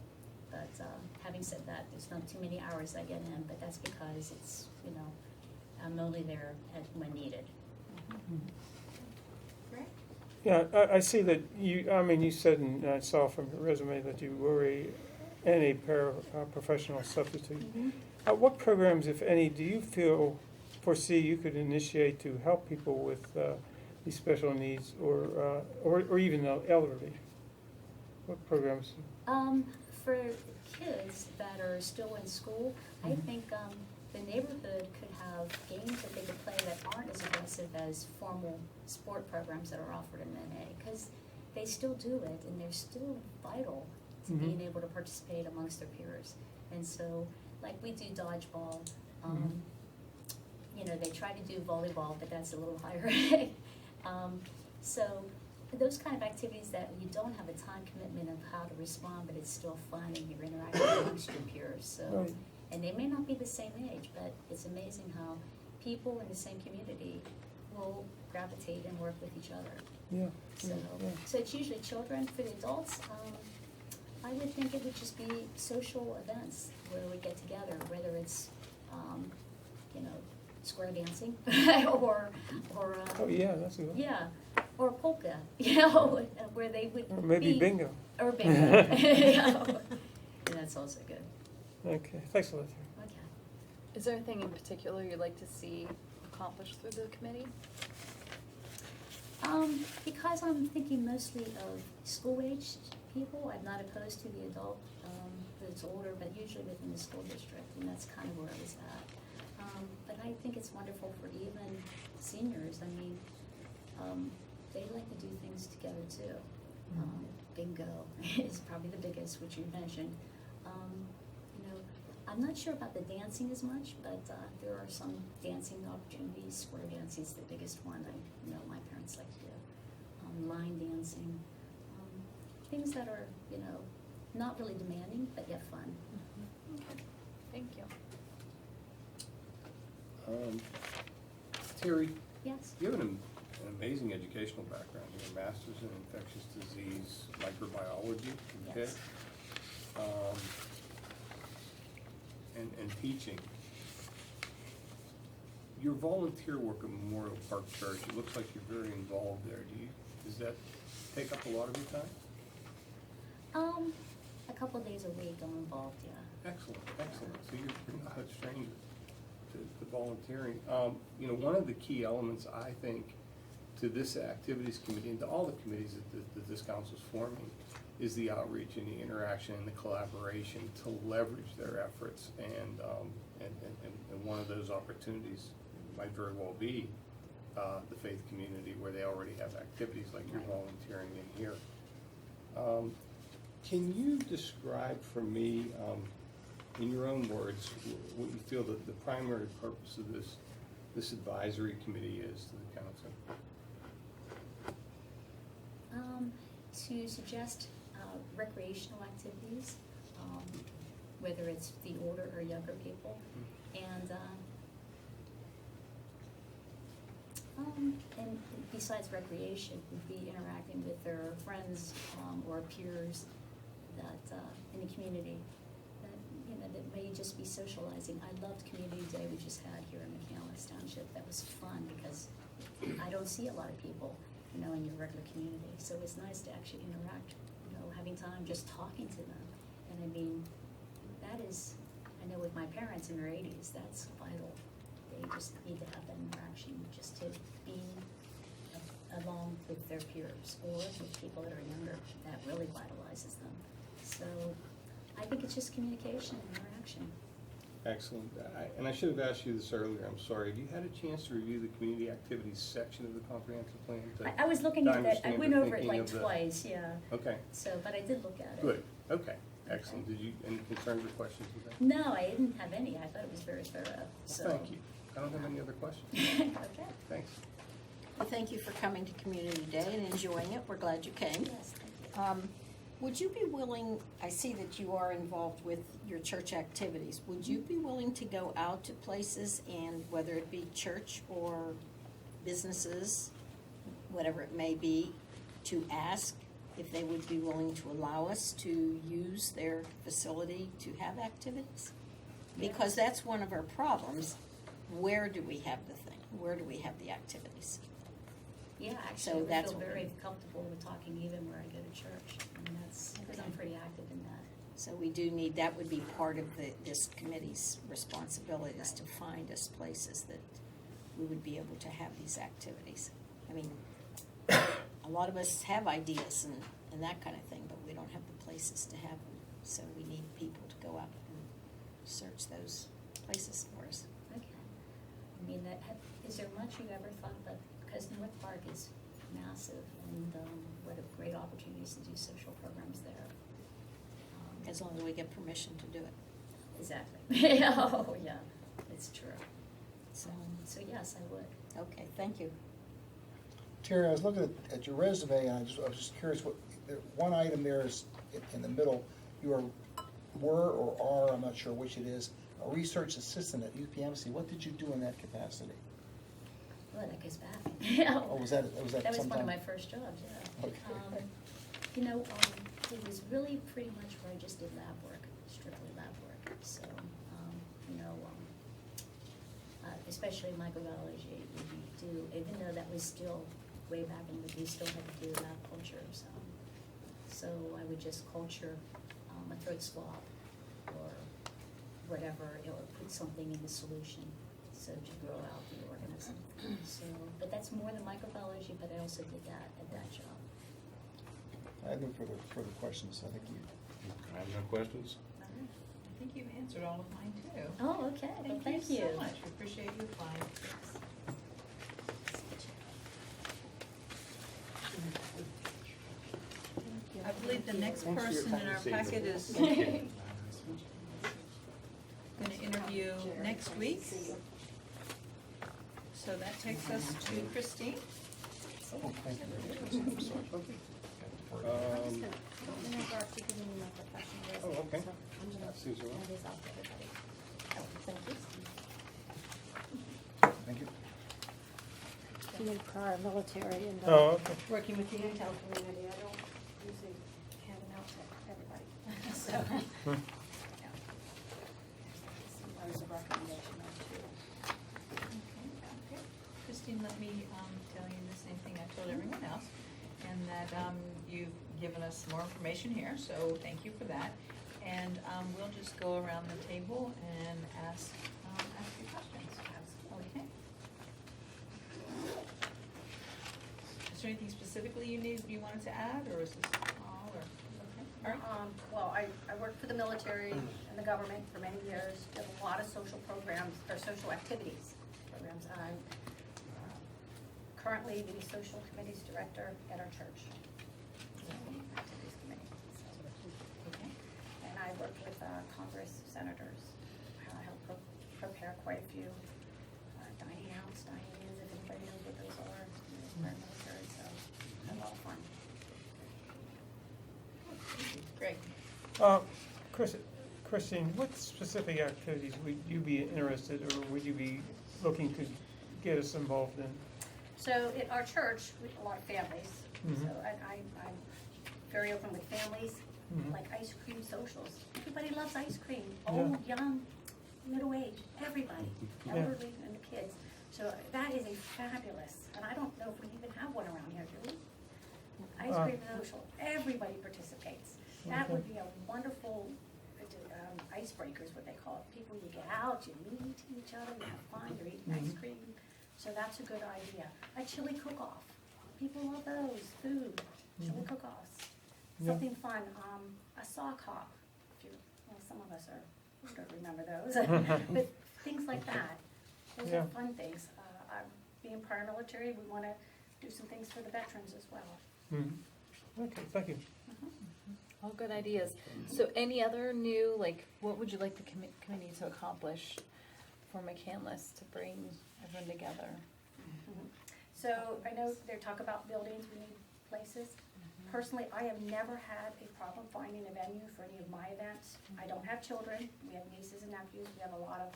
But having said that, there's not too many hours I get in, but that's because it's, I'm only there when needed. Great. Yeah, I see that you said, and I saw from your resume that you were a paraprofessional substitute. What programs, if any, do you feel foresee you could initiate to help people with these special needs or even the elderly? What programs? For kids that are still in school, I think the neighborhood could have games that they could play that aren't as aggressive as formal sport programs that are offered in NA, because they still do it and they're still vital to being able to participate amongst their peers. And so, like, we do dodgeball, you know, they try to do volleyball, but that's a little higher. So those kind of activities that you don't have a time commitment of how to respond, but it's still fun and you're interacting amongst your peers. So, Right. and they may not be the same age, but it's amazing how people in the same community will gravitate and work with each other. Yeah. So, yeah. so it's usually children. For the adults, I would think it would just be social events where we get together, whether it's, you know, square dancing or Oh, yeah, that's a good one. yeah, or polka, you know, where they would Or maybe be- bingo. Or bingo. You know, and that's also good. Okay, thanks a lot, Terry. Okay. Is there anything in particular you'd like to see accomplished through the committee? Because I'm thinking mostly of school-aged people, I'm not opposed to the adult that's older, but usually within the school district, and that's kind of where I was at. But I think it's wonderful for even seniors. I mean, they like to do things together too. Bingo is probably the biggest, which you mentioned. You know, I'm not sure about the dancing as much, but there are some dancing opportunities. Square dancing is the biggest one I know my parents like to do. Line dancing, things that are, you know, not really demanding, but yet fun. Okay, thank you. Terry, Yes. you have an amazing educational background. You have a master's in infectious disease microbiology, okay? Yes. And teaching. Your volunteer work at Memorial Park Church, it looks like you're very involved there. Does that take up a lot of your time? A couple days a week I'm involved, yeah. Excellent, excellent. So you're not a stranger to volunteering. You know, one of the key elements, I think, to this activities committee and to all the committees that this council is forming is the outreach and the interaction and the collaboration to leverage their efforts. And one of those opportunities might very well be the faith community, where they already have activities like you're volunteering in here. Can you describe for me, in your own words, what you feel that the primary purpose of this advisory committee is to the council? To suggest recreational activities, whether it's the older or younger people, and besides recreation, would be interacting with their friends or peers that in the community. That, you know, that may just be socializing. I loved Community Day we just had here in McAllis Township. That was fun because I don't see a lot of people, you know, in your regular community. So it's nice to actually interact, you know, having time just talking to them. And I mean, that is, I know with my parents in their 80s, that's vital. They just need to have that interaction just to be along with their peers or with people that are younger. That really vitalizes them. So I think it's just communication and interaction. Excellent. And I should have asked you this earlier, I'm sorry. Have you had a chance to review the community activities section of the comprehensive plan? I was looking at that, I understand went the over it thinking like of the- twice, yeah. Okay, So, but I did look at it. good. Okay, excellent. Did you, any concerns or questions with that? No, I didn't have any. I thought it was very thorough, so. Thank you. I don't have any other questions. Okay. Thanks. Well, thank you for coming to Community Day and enjoying it. We're glad you came. Yes, thank you. Would you be willing, I see that you are involved with your church activities, would you be willing to go out to places and whether it be church or businesses, whatever it may be, to ask if they would be willing to allow us to use their facility to have activities? Because that's one of our problems. Where do we have the thing? Where do we have the activities? Yeah, So actually, I that's feel what very we- comfortable with talking even where I go to church. And that's, because I'm pretty active in that. So we do need, that would be part of this committee's responsibility, is to find us places that we would be able to have these activities. I mean, a lot of us have ideas and that kind of thing, but we don't have the places to have them. So we need people to go out and search those places for us. Okay. I mean, is there much you ever thought about, because North Park is massive, and what a great opportunities to do social programs there. As long as we get permission to do it. Exactly. Oh, yeah, it's true. So, So yes, I would. okay, thank you. Terry, I was looking at your resume, and I was just curious, one item there is in the middle, you were or are, I'm not sure which it is, a research assistant at UPMC. What did you do in that capacity? Well, that goes back. Yeah. Oh, was that That was one sometime? of my first jobs, yeah. Okay. You know, it was really pretty much where I just did lab work, strictly lab work. So, you know, especially microbiology, we do, even though that was still way back in the day, still had to do lab culture. So I would just culture a throat swab or whatever, or put something in the solution so to grow out the organism. So, but that's more than microbiology, but I also did that at that job. I have no further questions. I think you. I have no questions. All right. I think you've answered all of mine too. Oh, okay, well, thank you. so much, we appreciate you applying. I believe the next person in our packet is gonna interview next week. So that takes us to Christine. Oh, thank you. I'm sorry. Oh, okay. Susan. Thank you. Being prior military and Oh, okay. working with the intel community, I don't usually hand them out to everybody. So, yeah. There's a recommendation on too. Okay. Christine, let me tell you the same thing I told everyone else, and that you've given us more information here, so thank you for that. And we'll just go around the table and ask your questions. Okay. Is there anything specifically you wanted to add, or is this all, or, okay, all right? Well, I worked for the military and the government for many years, did a lot of social programs, or social activities programs. I'm currently the social committees director at our church. Activities committee. Okay. And I worked with Congress senators. I helped prepare quite a few dining outs, dining ins, if anybody knows what those are. Our military, so had a lot of fun. Great. Christine, what specific activities would you be interested, or would you be looking to get us involved in? So at our church, we have a lot of families. Mhm. So I'm very open with families, Mhm. like ice cream socials. Everybody loves ice cream, old, young, middle age, everybody, Yeah. elderly and the kids. So that is a fabulous, and I don't know if we even have one around here, do we? Ice cream social, everybody participates. That would be a wonderful icebreakers, what they call it. People, you get out, you meet each other, you have fun, you're eating ice cream. So that's a good idea. A chili cook-off. People love those, food, chili cook-offs. Yeah. Something fun, a sock hop. Well, some of us don't remember those. But things like that. Those Yeah. are fun things. Being prior military, we want to do some things for the veterans as well. Mhm. Okay, thank you. All good ideas. So any other new, like, what would you like the committee to accomplish for McCandless to bring everyone together? So I know they talk about buildings, we need places. Personally, I have never had a problem finding a venue for any of my events. I don't have children, we have nieces and nephews, we have a lot of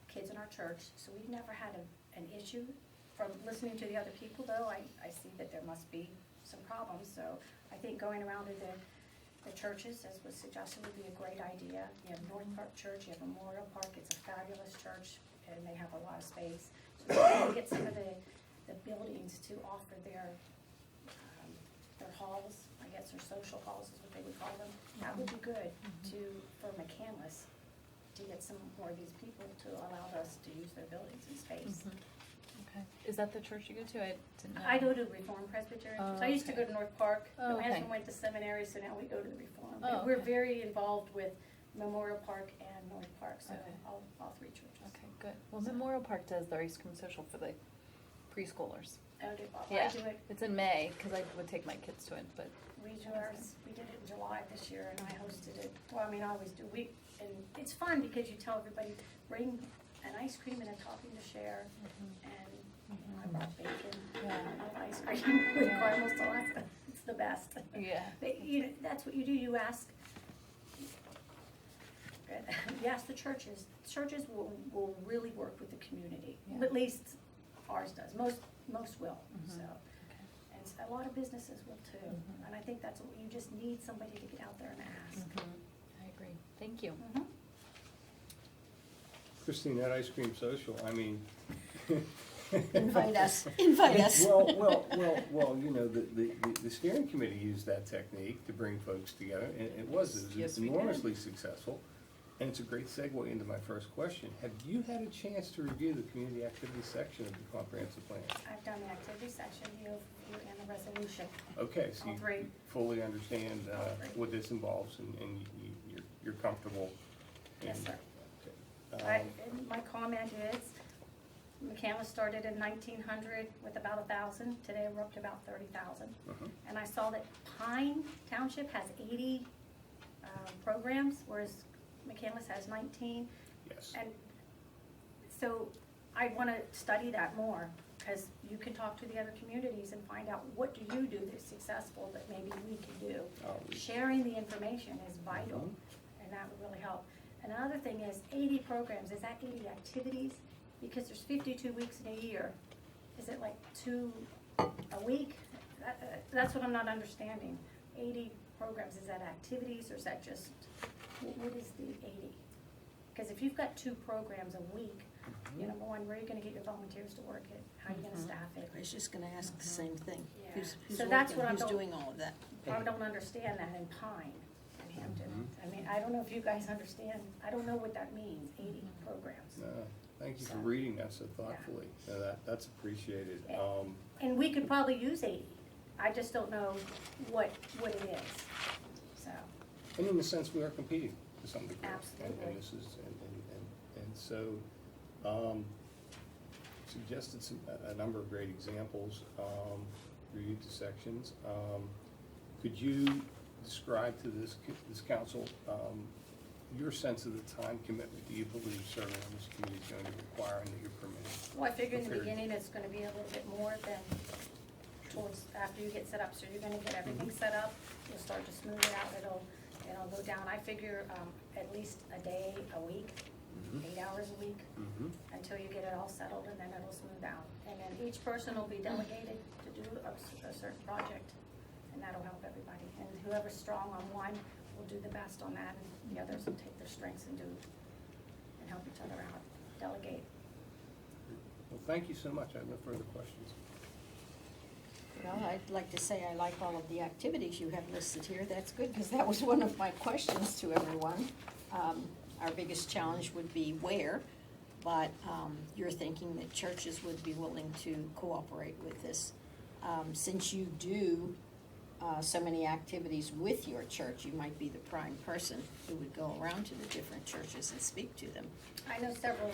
kids in our church, so we've never had an issue. From listening to the other people though, I see that there must be some problems, so I think going around to the churches, as was suggested, would be a great idea. You have North Park Church, you have Memorial Park, it's a fabulous church, and they have a lot of space. So we can get some of the buildings to offer their halls, I guess, or social halls is what they would call them. That would be good for McCandless, to get some more of these people to allow us to use their buildings and space. Okay. Is that the church you go to? I didn't know. I go to Reformed Presbyterian. Oh, Church. I used to okay. go to North Park, Oh, but my okay. husband went to seminary, so now we go to the Reformed. Oh, But we're okay. very involved with Memorial Park and North Park, so Okay. all three churches. Okay, good. Well, Memorial Park does the ice cream social for the preschoolers. Okay, well, Yeah. I do it. It's in May, because I would take my kids to it, but We do ours, we did it in July this year, and I hosted it. Well, I mean, I always do. And it's fun because you tell everybody, bring an ice cream and a topping to share. And you know, I brought bacon, Yeah. ice cream with caramel sauce. It's the best. yeah. But, you know, that's what you do. You ask the churches. Churches will really work with the community. Yeah. At least ours does. Most will, so. Okay. And a lot of businesses will too. And I think that's what, you just need somebody to get out there and ask. I agree. Thank you. Mhm. Christine, that ice cream social, I mean. Invite us, invite us. Well, you know, the steering committee used that technique to bring folks together, and it was Yes, we did. enormously successful. And it's a great segue into my first question. Have you had a chance to review the community activities section of the comprehensive plan? I've done the activity section, you and the resolution. Okay, so All you three. fully understand All three. what this involves, and you're comfortable? Yes, in- sir. okay. And my comment is, McCandless started in 1900 with about 1,000. Today we're up to about 30,000. Uh-huh. And I saw that Pine Township has 80 programs, whereas McCandless has 19. Yes. And so I want to study that more, because you can talk to the other communities and find out, what do you do that's successful that maybe we can do? Outreach. Sharing the information is vital, Mhm. and that would really help. And another thing is 80 programs, is that 80 activities? Because there's 52 weeks in a year. Is it like 2 a week? That's what I'm not understanding. 80 programs, is that activities or is that just, what is the 80? Because if you've got 2 programs a week, you know, number one, where are you gonna get your volunteers to work it? How are you gonna staff it? I was just gonna ask the same thing. Yeah. Who's So that's working, what I who's don't- doing all of that? I don't understand that in Pine and Hampton. I mean, I don't know if you guys understand, I don't know what that means, 80 programs. No, thank you for So- reading that so thoughtfully. No, that's appreciated. Yeah. And we could probably use 80. I just don't know what it is, so. And in a sense, we are competing to some degree. Absolutely. And this is, and so, suggested a number of great examples, reviewed the sections. Could you describe to this council, your sense of the time commitment do you believe serving on this committee is going to require and that you're permitted? Well, I figure in the Prepared. beginning it's gonna be a little bit more than towards, after you get set up, so you're gonna get everything set up, you'll start to smooth it out, it'll go down. I figure, at least a day, a week, 8 hours a week, until you get it all settled, and then it'll smooth out. And then each person will be delegated to do a certain project, and that'll help everybody. And whoever's strong on one will do the best on that, and the others will take their strengths and help each other out, delegate. Well, thank you so much. I have no further questions. Well, I'd like to say I like all of the activities you have listed here. That's good, because that was one of my questions to everyone. Our biggest challenge would be where, but you're thinking that churches would be willing to cooperate with this. Since you do so many activities with your church, you might be the prime person who would go around to the different churches and speak to them. I know several,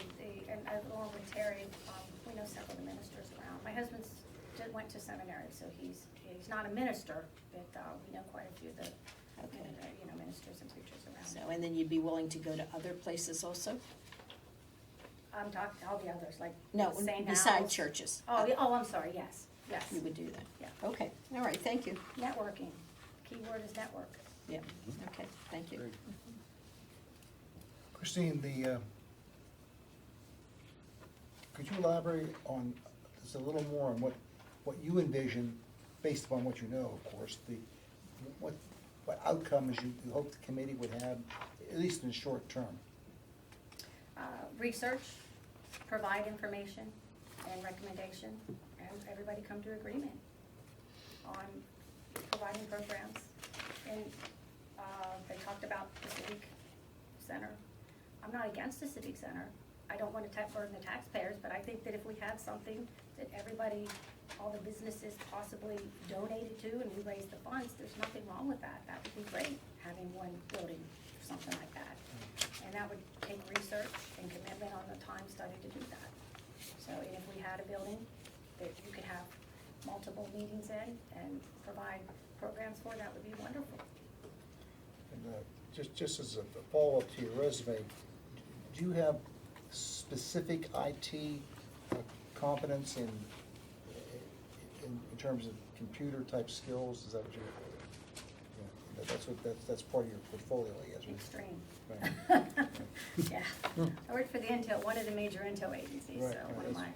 and along with Terry, we know several of the ministers around. My husband went to seminary, so he's not a minister, but we know quite a few of the, ministers and preachers around. So, and then you'd be willing to go to other places also? I'm talking all the others, like No, St. beside Al's. churches. Oh, I'm sorry, yes. You would do that? Yeah. Okay, all right, thank you. Networking, key word is network. Yeah, okay, thank you. Great. Christine, could you elaborate on, just a little more on what you envision, based upon what you know, of course, what outcomes you hope the committee would have, at least in the short term? Research, provide information and recommendation, and everybody come to agreement on providing programs. And they talked about the civic center. I'm not against the civic center. I don't want to burden the taxpayers, but I think that if we have something that everybody, all the businesses possibly donated to, and we raised the funds, there's nothing wrong with that. That would be great, having one building for something like that. And that would take research and commitment on the time study to do that. So, and if we had a building that you could have multiple meetings in and provide programs for, that would be wonderful. And just as a follow-up to your resume, do you have specific IT competence in terms of computer-type skills? Is that what you're, that's part of your portfolio, I guess, right? Extreme. Right. Yeah, I worked for the Intel, one of the major Intel agencies, Right, so right, one of that's-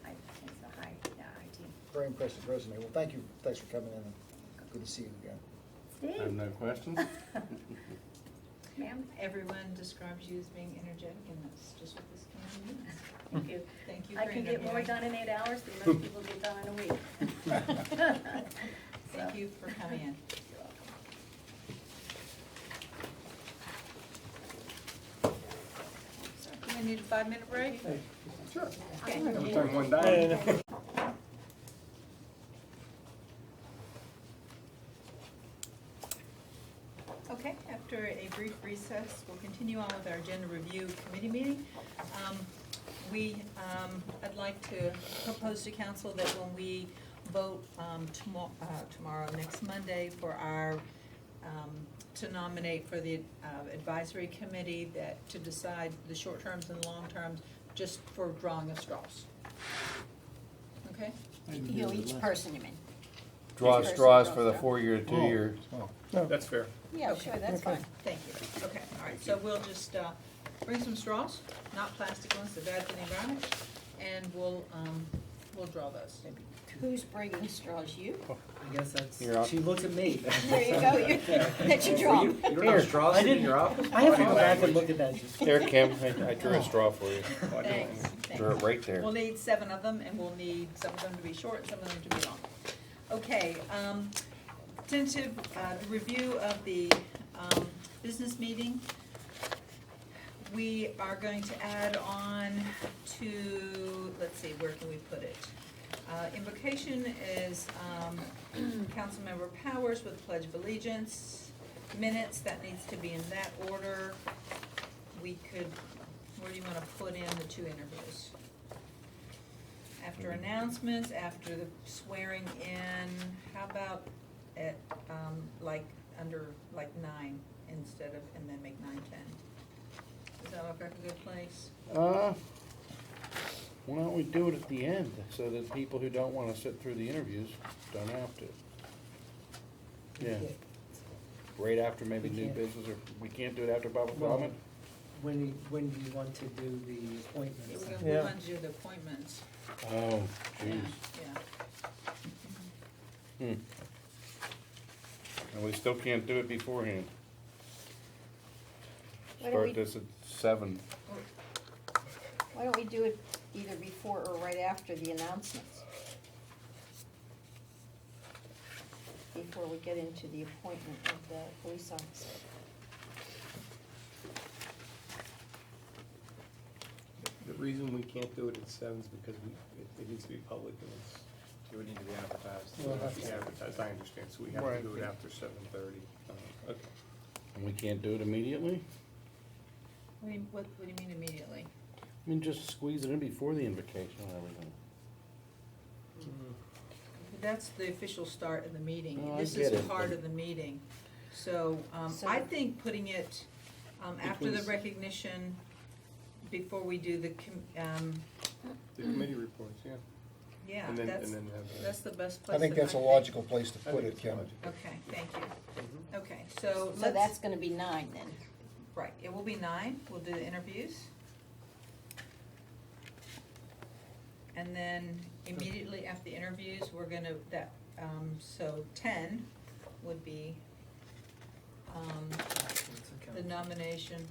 my, it's the high, IT. Very impressive resume. Well, thank you, thanks for coming in, and good to see you again. I have Steve? no questions. Ma'am? Everyone describes you as being energetic, and that's just what this community is. Thank you. Thank you I for can get more interviewing. done in 8 hours than most people get done in a week. Thank you for coming in. Do we need a 5-minute break? Sure. Okay. Every time one dies. Okay, after a brief recess, we'll continue on with our agenda review committee meeting. I'd like to propose to council that when we vote tomorrow, next Monday, for our, to nominate for the advisory committee, that to decide the short terms and long terms, just for drawing of straws. Okay? You know, each person, you mean? Draw Each person straws draws for the straw. 4-year, 2-year. Oh, That's fair. Yeah, Okay. sure, that's fine. Thank you. Okay, all right, so we'll just bring some straws, not plastic ones, they're bad for the environment, and we'll draw those. Who's bringing straws? You? I guess You're that's, up. she looks at me. There you go, let you draw. You don't Here. have straws I in didn't- your office? I have to go back and look at that. Here, Kim, I drew a straw for you. Thanks. Drew it right there. We'll need 7 of them, and we'll need some of them to be short, and some of them to be long. Okay, tentative review of the business meeting. We are going to add on to, let's see, where can we put it? Invocation is Councilmember Powers with Pledge of Allegiance. Minutes, that needs to be in that order. We could, where do you want to put in the 2 interviews? After announcements, after the swearing in, how about at, under 9 instead of, and then make 9:10? Does that look like a good place? Why don't we do it at the end, so that people who don't wanna sit through the interviews don't have to? Yeah, right after maybe new business, or we can't do it after public Well, comment? When do you want to do the appointments? We Yeah. want to do the appointments. Oh, jeez. Yeah. And we still can't do it beforehand. Why don't we- Start this at 7. Why don't we do it either before or right after the announcements? Before we get into the appointment of the police officer. The reason we can't do it at 7 is because it needs to be public and It would need to be advertised. it would have to be advertised, I understand, so we have to Right. do it after 7:30. Okay. And we can't do it immediately? What do you mean immediately? I mean, just squeeze it in before the invocation and everything. That's the official start of the meeting. Oh, I This get is it, part but- of the meeting. So, So- I think putting it, after the Between- recognition, before we do the, The committee reports, yeah. yeah, And then that's, have the- that's the best place. I think that that's a think. logical place to I put think it, it's Kim. logical. Okay, thank you. Mhm. Okay, so So let's, that's gonna be 9 then. right, it will be 9, we'll do the interviews. And then immediately after the interviews, we're gonna, so 10 would be, the nomination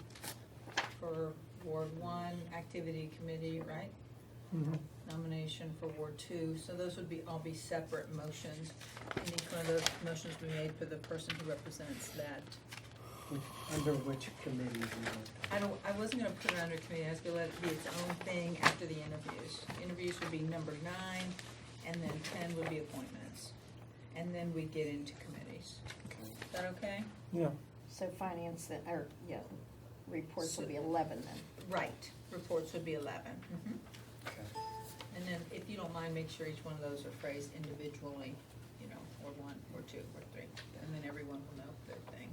for Ward 1 Activity Committee, right? Mhm. Nomination for Ward 2, so those would all be separate motions. And each one of those motions we made for the person who represents that Under which committee do you want? I wasn't gonna put it under committee, I was gonna let it be its own thing after the interviews. Interviews would be number 9, and then 10 would be appointments. And then we'd get into committees. Is that okay? Yeah. So finance, reports will be 11 then. Right, reports would be 11. Mhm. Okay. And then, if you don't mind, make sure each one of those are phrased individually, or 1, or 2, or 3, and then everyone will know their thing.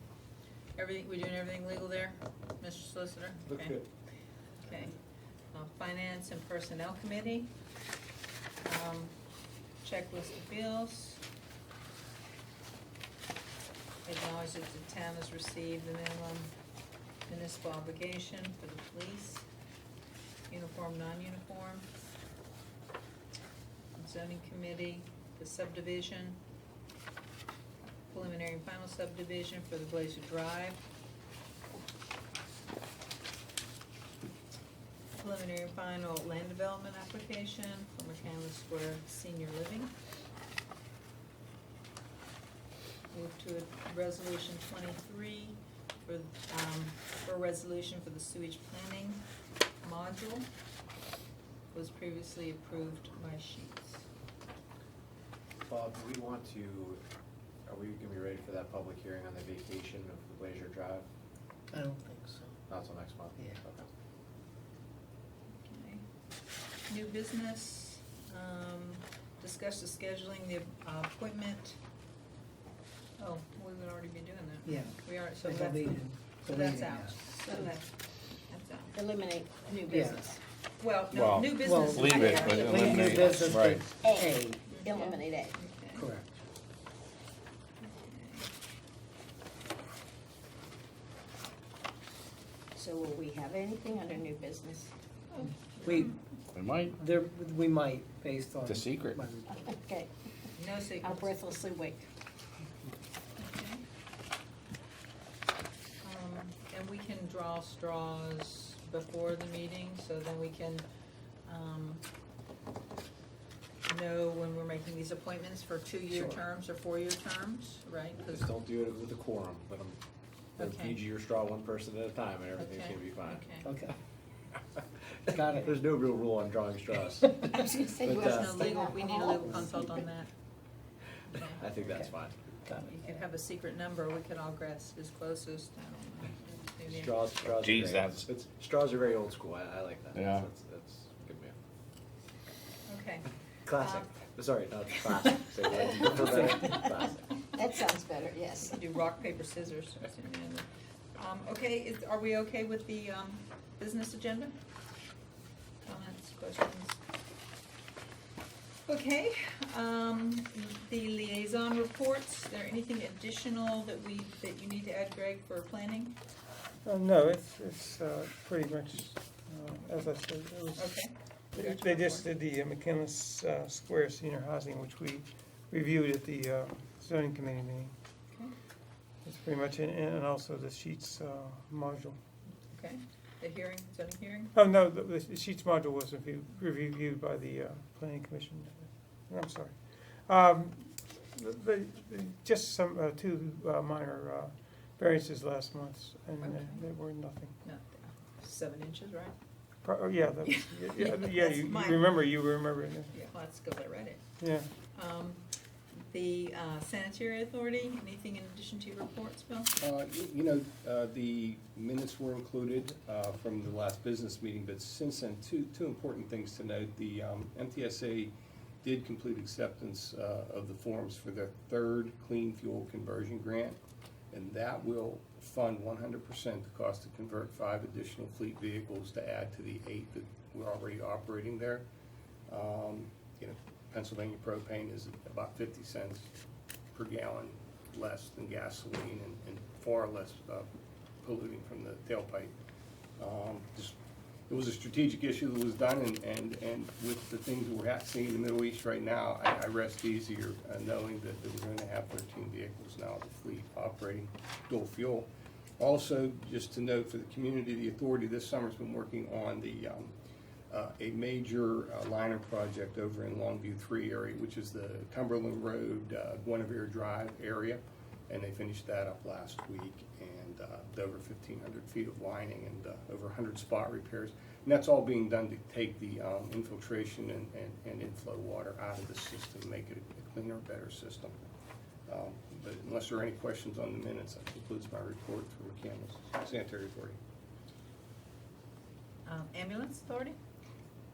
Everything, we doing everything legal there, Mr. Solicitor? Looks Okay. good. Okay. Finance and Personnel Committee. Checklist of bills. Acknowledge that the town has received the minimum municipal obligation for the police, uniform, non-uniform. Zoning Committee, the subdivision, preliminary and final subdivision for the Blazer Drive. Preliminary and final land development application for McCandless Square Senior Living. Move to a resolution 23 for a resolution for the sewage planning module. Was previously approved by Sheets. Bob, do we want to, are we gonna be ready for that public hearing on the vacation of the Blazer Drive? I don't think so. Not till next month? Yeah. Okay. Okay. New business, discuss the scheduling, the appointment. Oh, we would already be doing that. Yeah. We are, so I that's, deleted- so that's deleted out. that. So that's out. Eliminate new Yeah. business. Well, no, Well, new business. leave it, but Leave new eliminate, business right. with A, Eliminate A. Okay. correct. So will we have anything under new business? We, We might. there, we might, based on. It's a secret. my report. Okay, No I'll secrets. breathlessly wait. Okay. And we can draw straws before the meeting, so then we can, know when we're making these appointments for 2-year Sure. terms or 4-year terms, right? 'Cause- Just don't do it with a quorum, let them, Okay. PG or straw one person at a time and everything's Okay, gonna be fine. Okay. Okay. Got it. There's no real rule on drawing straws. I was gonna say, But, you uh, have There's to no stay legal, out we in need a the legal hall. consult on that. Okay. I think that's Okay. fine. Got You it. could have a secret number, we could all guess who's closest, I don't know. Maybe- Straws are Geez, very, that's- straws are very old school, I like that. Yeah. That's a good move. Okay. Classic, Um, sorry, not classic, say what, classic. That sounds better, yes. Do rock, paper, scissors. Okay, are we okay with the, business agenda? Comments, questions? Okay, the liaison reports, is there anything additional that you need to add, Greg, for planning? No, it's pretty much, as I said, it was. Okay. They just did the McKinless Square Senior Housing, which we reviewed at the zoning committee meeting. Okay. It's pretty much, and also the Sheets module. Okay, the hearing, zoning hearing? Oh, no, the Sheets module was reviewed by the planning commission. I'm sorry. Just some, 2 minor variances last month, and Okay. they were nothing. No, 7 inches, right? Yeah, that was, yeah, That's you mine. remember it, Yeah, well, that's because I read it. yeah. The sanitary authority, anything in addition to your reports, Bill? The minutes were included from the last business meeting, but since then, two important things to note. The MTSA did complete acceptance of the forms for the 3rd clean fuel conversion grant, and that will fund 100% the cost to convert 5 additional fleet vehicles to add to the 8 that we're already operating there. Pennsylvania propane is about 50 cents per gallon less than gasoline and far less polluting from the tailpipe. It was a strategic issue that was done, and with the things that we're seeing in the Middle East right now, I rest easier knowing that we're going to have 13 vehicles now, the fleet operating dual fuel. Also, just to note for the community, the authority this summer's been working on a major liner project over in Longview 3 area, which is the Cumberland Road, Guinevere Drive area, and they finished that up last week. And over 1,500 feet of lining and over 100 spot repairs. And that's all being done to take the infiltration and inflow water out of the system, make it a cleaner, better system. But unless there are any questions on the minutes, that concludes my report for McCandless Sanitary Authority. Ambulance Authority?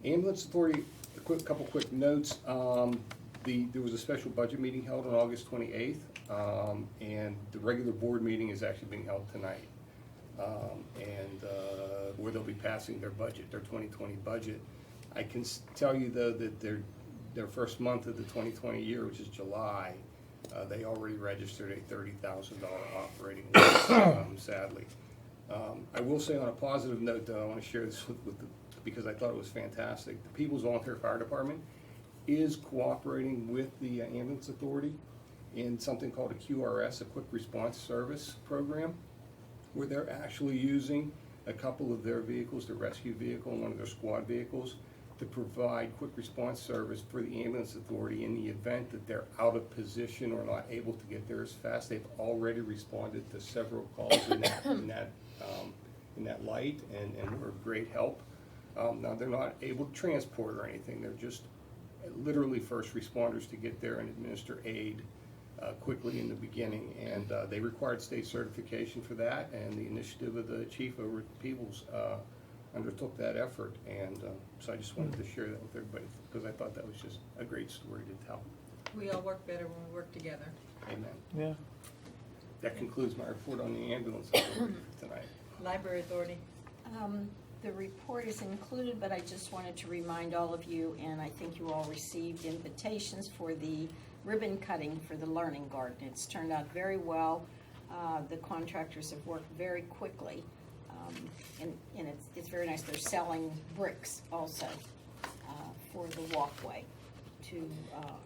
Ambulance Authority, couple quick notes. There was a special budget meeting held on August 28th, and the regular board meeting is actually being held tonight. Where they'll be passing their budget, their 2020 budget. I can tell you though that their first month of the 2020 year, which is July, they already registered a $30,000 operating loss, sadly. I will say on a positive note though, I want to share this because I thought it was fantastic. The People's Volunteer Fire Department is cooperating with the Ambulance Authority in something called a QRS, a Quick Response Service program, where they're actually using a couple of their vehicles, the rescue vehicle and one of their squad vehicles, to provide quick response service for the Ambulance Authority in the event that they're out of position or not able to get there as fast. They've already responded to several calls in that light and were of great help. Now, they're not able to transport or anything. They're just literally first responders to get there and administer aid quickly in the beginning. And they required state certification for that, and the initiative of the chief over at Peoples undertook that effort. And so I just wanted to share that with everybody because I thought that was just a great story to tell. We all work better when we work together. Amen. Yeah. That concludes my report on the ambulance authority tonight. Library Authority. The report is included, but I just wanted to remind all of you, and I think you all received invitations for the ribbon cutting for the Learning Garden. It's turned out very well. The contractors have worked very quickly, and it's very nice. They're selling bricks also for the walkway to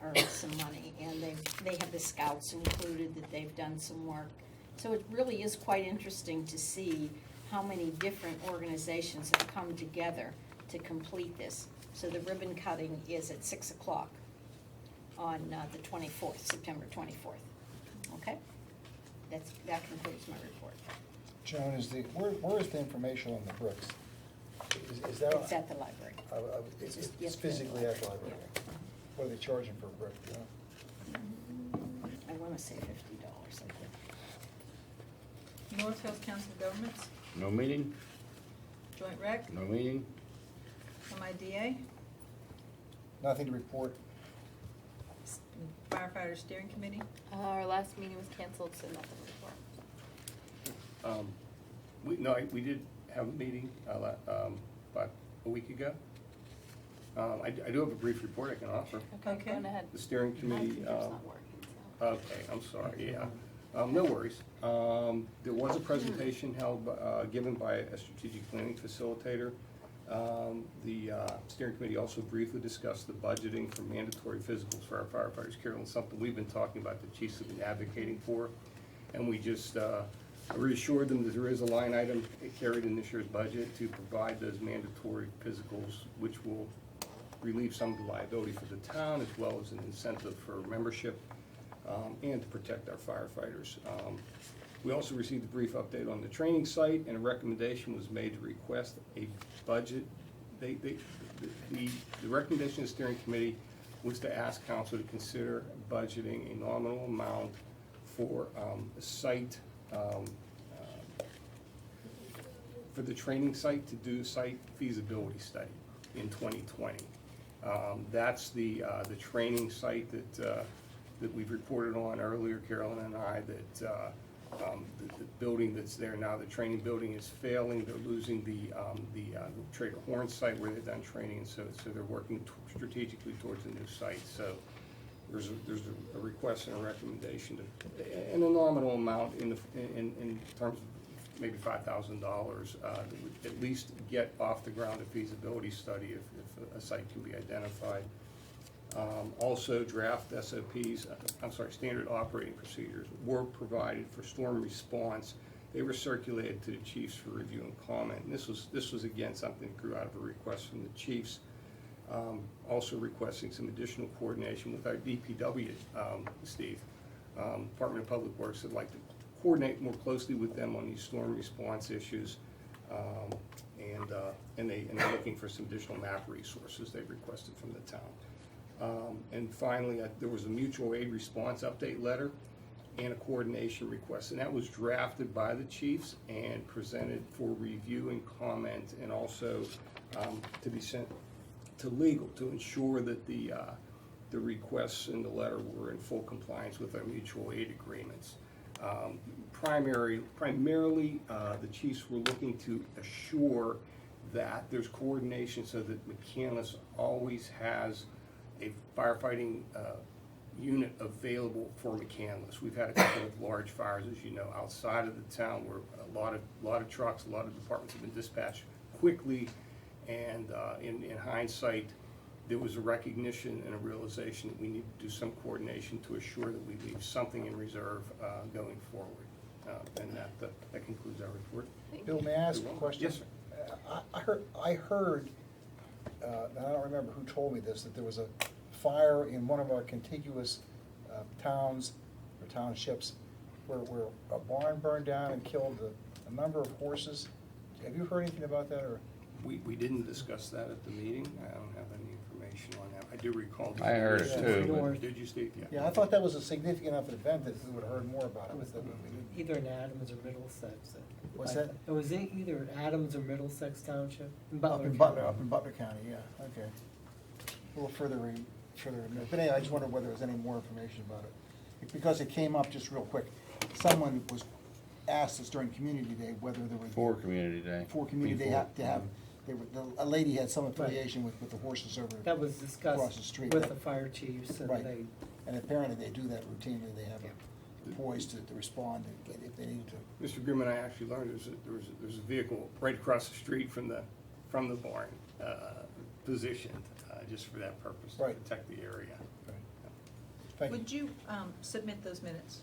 earn some money, and they have the scouts included that they've done some work. So it really is quite interesting to see how many different organizations have come together to complete this. So the ribbon cutting is at 6 o'clock on the 24th, September 24th. Okay? That concludes my report. Joan, where is the information on the bricks? Is that? It's at the library. It's physically at the library. Yeah. What are they charging for a brick? Do you know? I want to say $50, I think. North Hills Council of Governments. No meeting, Joint Rec. no meeting. MIDA. Nothing to report. Firefighter Steering Committee. Our last meeting was canceled, so nothing before. We did have a meeting about a week ago. I do have a brief report I can offer. Okay, go on ahead. The steering My committee. computer's not working, so. Okay, I'm sorry, yeah. No worries. There was a presentation held, given by a strategic planning facilitator. The steering committee also briefly discussed the budgeting for mandatory physicals for our firefighters. Carolyn, something we've been talking about, the chiefs have been advocating for. And we just reassured them that there is a line item carried in this year's budget to provide those mandatory physicals, which will relieve some of the liability for the town, as well as an incentive for membership, and to protect our firefighters. We also received a brief update on the training site, and a recommendation was made to request a budget. The recommendation of the steering committee was to ask council to consider budgeting a nominal amount for a site, for the training site to do site feasibility study in 2020. That's the training site that we've reported on earlier, Carolyn and I, that the building that's there now, the training building is failing. They're losing the Trader Horn site where they've done training, and so they're working strategically towards a new site. So there's a request and a recommendation and a nominal amount in terms of maybe $5,000 that would at least get off the ground a feasibility study if a site can be identified. Also, draft SOPs, standard operating procedures were provided for storm response. They were circulated to the chiefs for review and comment. And this was again something that grew out of a request from the chiefs. Also requesting some additional coordination with our DPW, Steve. Department of Public Works would like to coordinate more closely with them on these storm response issues. And they're looking for some additional map resources they've requested from the town. And finally, there was a mutual aid response update letter and a coordination request, and that was drafted by the chiefs and presented for review and comment, and also to be sent to legal to ensure that the requests in the letter were in full compliance with our mutual aid agreements. Primarily, the chiefs were looking to assure that there's coordination so that McCandless always has a firefighting unit available for McCandless. We've had a couple of large fires, as you know, outside of the town where a lot of trucks, a lot of departments have been dispatched quickly, and in hindsight, there was a recognition and a realization that we need to do some coordination to assure that we leave something in reserve going forward. And that concludes our report. Bill, may I ask a question? Yes, sir. I heard, and I don't remember who told me this, that there was a fire in one of our contiguous towns or townships where a barn burned down and killed a number of horses. Have you heard anything about that, or? We didn't discuss that at the meeting. I don't have any information on that. I do recall. I heard it too, but- Did you, Steve? Yeah, I thought that was a significant enough event that we would have heard more about it. It was but we didn't. either in Adams or Middlesex. What's that? It was either in Adams or Middlesex Township, in Up Butler in County. Butler, up in Butler County, yeah, okay. A little further, but anyway, I just wondered whether there was any more information about it. Because it came up, just real quick, someone was asked us during Community Day whether there would. For Community Day. For Community Day, Before. to have, a lady had some affiliation with the horses over. That was Across the discussed street. with the fire chiefs, and Right. they, And apparently they do that routinely, they have a poise to respond if they need to. Mr. Grimm, I actually learned there's a vehicle right across the street from the barn, positioned, just for that purpose, to Right. protect the area. Thank you. Would you submit those minutes?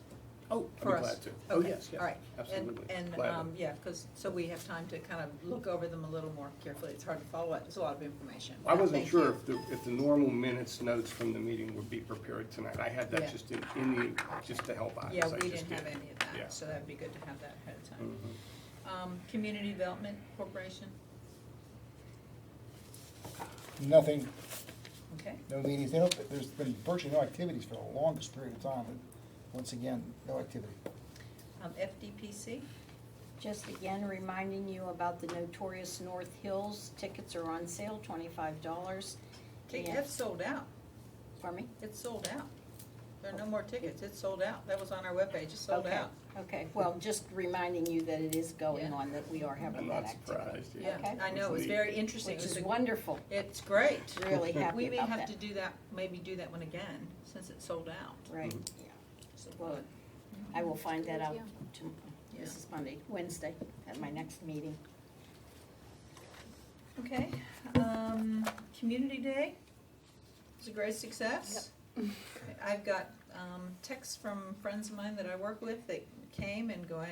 Oh, I'd For be us? glad to. Oh, Okay, yes, all right. absolutely. And, Glad to. yeah, because, so we have time to kind of look over them a little more carefully. It's hard to follow up. There's a lot of information. I wasn't Thank sure you. if the normal minutes notes from the meeting would be prepared tonight. I had that Yeah. just in just to help out. Yeah, as I we just didn't have did. any of that, Yeah. so that'd be good to have that ahead of time. Mhm. Community Development Corporation, Nothing, okay. no meetings, there's been virtually no activities for the longest period of time, but once again, no activity. FDPC, Just again reminding you about the notorious North Hills. Tickets are on sale, $25. that's sold out. Pardon me? It's sold out. There are no more tickets. It's sold out. That was on our webpage. It's sold Okay, out. Okay, well, just reminding you that it is going Yeah. on, that we are having I'm that not activity. surprised. Yeah, Okay. I know. It was very interesting. Which It was is a- wonderful. It's great. Really happy We may about have that. to do that, maybe do that one again, since it's sold out. Right, yeah. So, Well, I will find that out Yeah. this is Wednesday, at my next meeting. Okay, Community Day was a great success. I've got texts from friends of mine that I work with that came and going,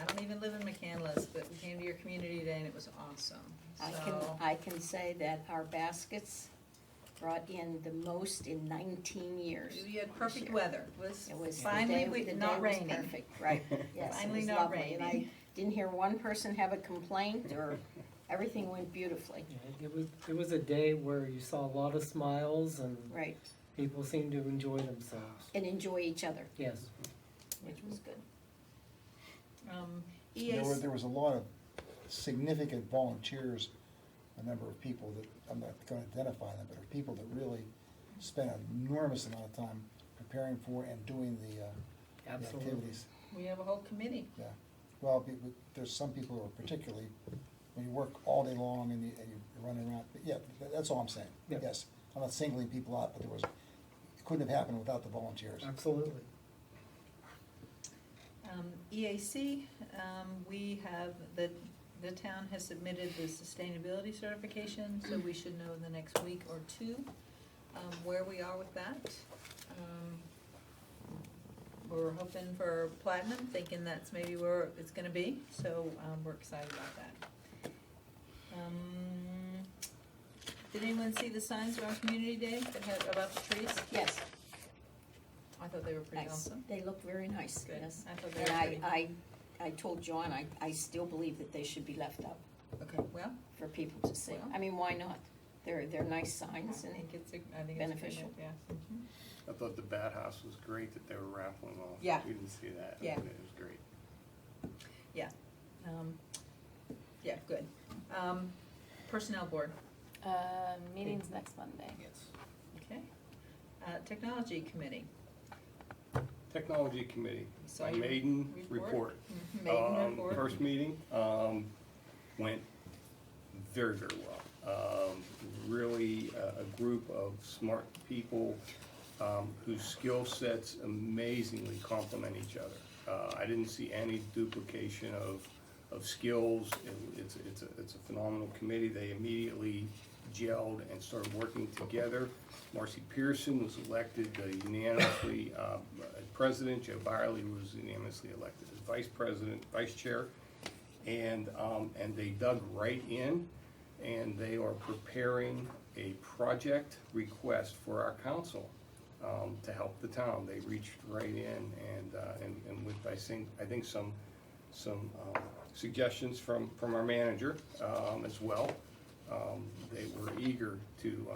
I don't even live in McCandless, but we came to your Community Day and it was awesome. So, I can say that our baskets brought in the most in 19 years. we had this perfect year. weather. It was, the Finally, day, the not day was raining. perfect, right, yes, it Finally was not lovely, and I raining. didn't hear one person have a complaint, or everything went beautifully, yeah, it was a day where you saw a lot of smiles and right, people seemed to enjoy themselves. and enjoy each other, Yes. which was good. EAC. There was a lot of significant volunteers, a number of people that, I'm not gonna identify them, but are people that really spent an enormous amount of time preparing for and doing the Absolutely. activities. We have a whole committee. Yeah, well, there's some people who are particularly, when you work all day long and you're running around, but yeah, that's all I'm saying. Yeah. Yes, I'm not singling people out, but it couldn't have happened without the volunteers. Absolutely. EAC, we have, the town has submitted the sustainability certification, so we should know in the next week or two where we are with that. We're hoping for platinum, thinking that's maybe where it's gonna be, so we're excited about that. Did anyone see the signs around Community Day that had about the trees? Yes, I thought they were pretty Nice. awesome. They look very nice, Good. yes. I thought they And were pretty. I told John, I still believe that they should be left up Okay, well, for people to see. Well. I mean, why not? They're nice I signs and think it's pretty beneficial. good, yeah. Mhm. I thought the Bat House was great that they were raffling off. Yeah. We didn't see that. Yeah. It was great. Yeah, good. Personnel board, Meeting's next Monday. Yes. okay. Technology committee. Technology Committee, Saw my your maiden report. report. Maiden report. First meeting, went very, very well. Really a group of smart people, whose skill sets amazingly complement each other. I didn't see any duplication of skills. It's a phenomenal committee. They immediately gelled and started working together. Marcy Pearson was elected unanimously president. Joe Byerly was unanimously elected as vice chair. And they dug right in, and they are preparing a project request for our council to help the town. They reached right in and with, I think some suggestions from our manager as well. They were eager to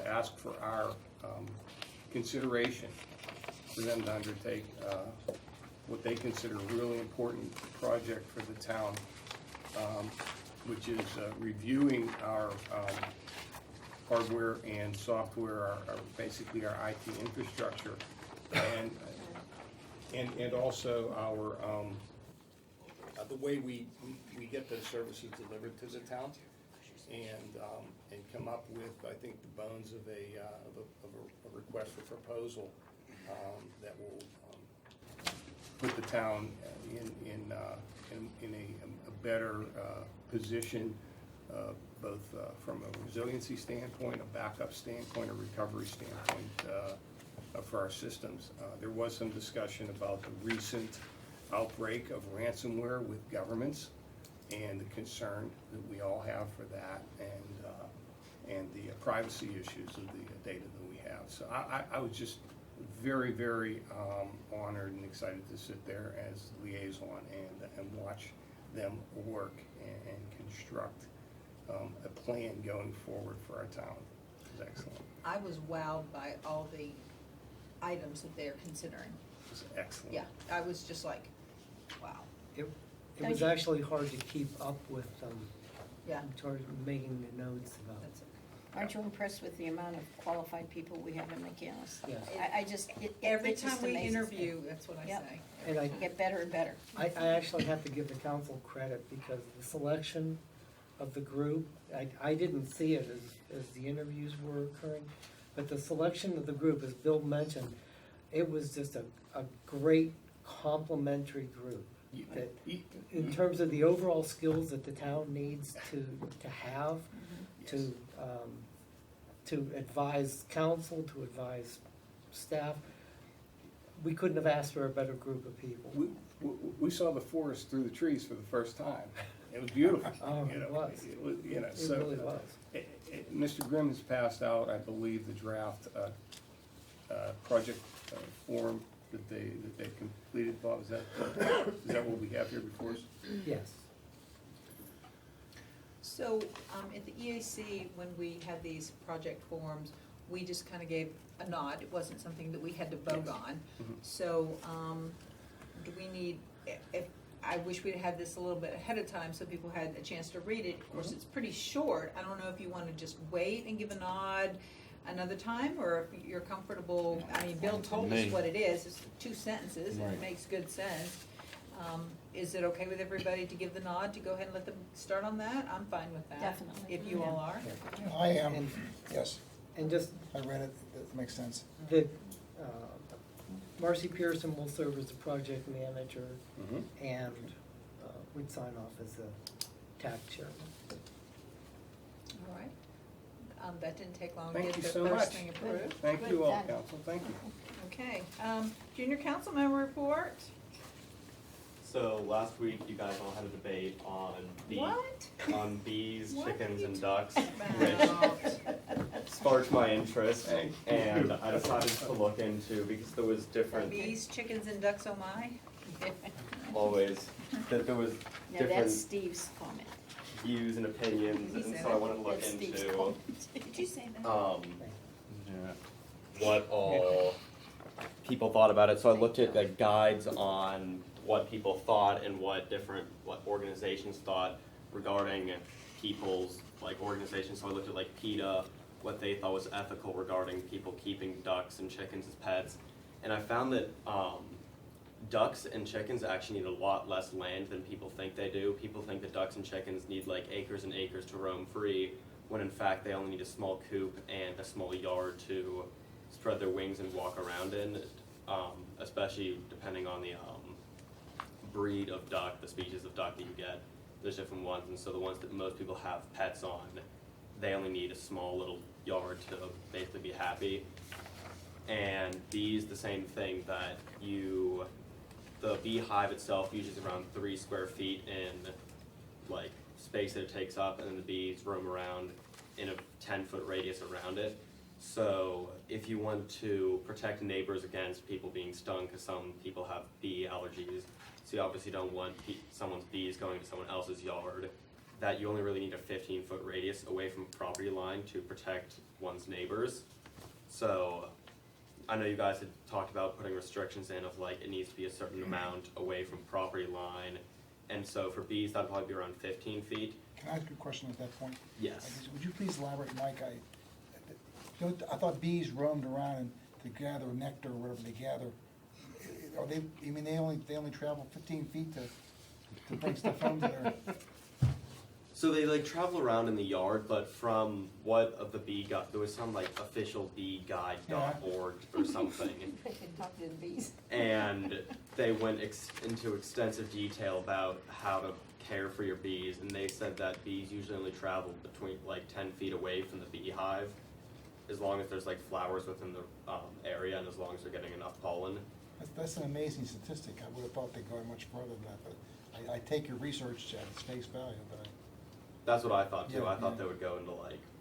ask for our consideration for them to undertake what they consider a really important project for the town, which is reviewing our hardware and software, basically our IT infrastructure, and also our the way we get those services delivered to the town, and come up with, I think, the bones of a request for proposal that will put the town in a better position, both from a resiliency standpoint, a backup standpoint, a recovery standpoint for our systems. There was some discussion about the recent outbreak of ransomware with governments and the concern that we all have for that, and the privacy issues of the data that we have. So I was just very, very honored and excited to sit there as liaison and watch them work and construct a plan going forward for our town. It was excellent. I was wowed by all the items that they're considering. It was excellent. Yeah, I was just like, wow. It Thank was you. actually hard to keep up with Yeah. in terms of making the notes about it. That's Aren't you impressed with the amount of qualified people we have in McCandless? Yes. I just, Every it just time we amazes me. interview, that's what I Yep. say. And I, You get better and better. I actually have to give the council credit because the selection of the group, I didn't see it as the interviews were occurring, but the selection of the group, as Bill mentioned, it was just a great complementary group. That in terms of the overall skills that the town needs to have, to advise council, to advise staff, we couldn't have asked for a better group of people. We saw the forest through the trees for the first time. It was beautiful. Oh, you know. it was. It was, you know, It so. really was. Mr. Grimm has passed out, I believe, the draft project form that they completed. Bob, is that what we have here before us? Yes. So, at the EAC, when we had these project forms, we just kind of gave a nod. It wasn't something that we had to vote on. Mhm. So, do we need, I wish we'd had this a little bit ahead of time so people had a chance to read it. Of course, it's pretty short. I don't know if you want to just wait and give a nod another time, or if you're comfortable. I mean, Bill told us Me. what it is. It's 2 sentences, and it Right. makes good sense. Is it okay with everybody to give the nod, to go ahead and let them start on that? I'm fine with that. Definitely. If you all are. I am, And- yes, And just I read it, that makes sense. that Marcy Pearson will serve as the project manager, Mhm. and we'd sign off as the TAC chairman. All right. That didn't take long to Thank get you the so first much. thing approved. Thank Good, you all, done. council, thank you. Okay, junior council member report? So last week, you guys all had a debate on What? on bees, What are chickens, you and ducks. talking Which, about? sparked my interest, and I decided to look into, because there was different, Bees, chickens, and ducks, oh my. always, that there was Now, that's different Steve's comment. views and opinions, He and said so I it. wanted to look That's Steve's into, comment. Did you say that? Yeah. what all people thought about it. So I looked at the guides on what people thought and what organizations thought regarding people's organizations. So I looked at PETA, what they thought was ethical regarding people keeping ducks and chickens as pets, and I found that ducks and chickens actually need a lot less land than people think they do. People think that ducks and chickens need acres and acres to roam free, when in fact they only need a small coop and a small yard to spread their wings and walk around in, especially depending on the breed of duck, the species of duck that you get. There's different ones, and so the ones that most people have pets on, they only need a small little yard to basically be happy. And bees, the same thing, that the beehive itself usually is around 3 square feet in space that it takes up, and then the bees roam around in a 10-foot radius around it. So if you want to protect neighbors against people being stung, because some people have bee allergies, so you obviously don't want someone's bees going to someone else's yard, that you only really need a 15-foot radius away from a property line to protect one's neighbors. So I know you guys had talked about putting restrictions in of it needs to be a certain amount away from property line, and so for bees that'd probably be around 15 feet. Can I ask you a question at that point? Yes. Would you please elaborate, Mike? I thought bees roamed around to gather nectar or whatever they gather. Are they? You mean they only travel 15 feet to bring stuff home to their? So they travel around in the yard, but from what of the bee guide, there was some official beeguide.org or something, I can talk to the bees. and they went into extensive detail about how to care for your bees, and they said that bees usually only travel between 10 feet away from the beehive, as long as there's flowers within the area, and as long as they're getting enough pollen. That's an amazing statistic. I would have thought they'd go much further than that, but I take your research at its face value. But That's what I thought too. Yeah, I thought yeah. they would go into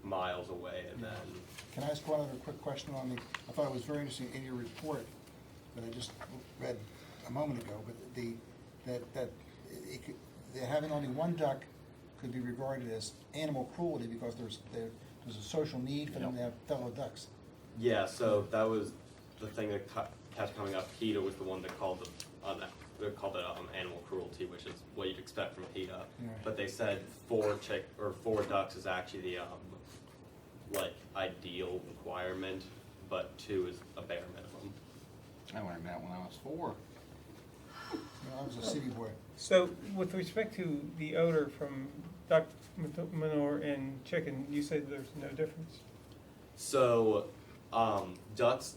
miles away, and then can I ask one other quick question on the? I thought it was very interesting in your report that I just read a moment ago, but that having only one duck could be regarded as animal cruelty because there's a social need for them to have fellow ducks. yeah. So that was the thing that kept coming up. PETA was the one that called it animal cruelty, which is what you'd expect from PETA. Yeah. But they said 4 ducks is actually the ideal requirement, but 2 is a bare minimum. I learned that when I was 4. I was a city boy. So with respect to the odor from duck manure and chicken, you said there's no difference? So ducks,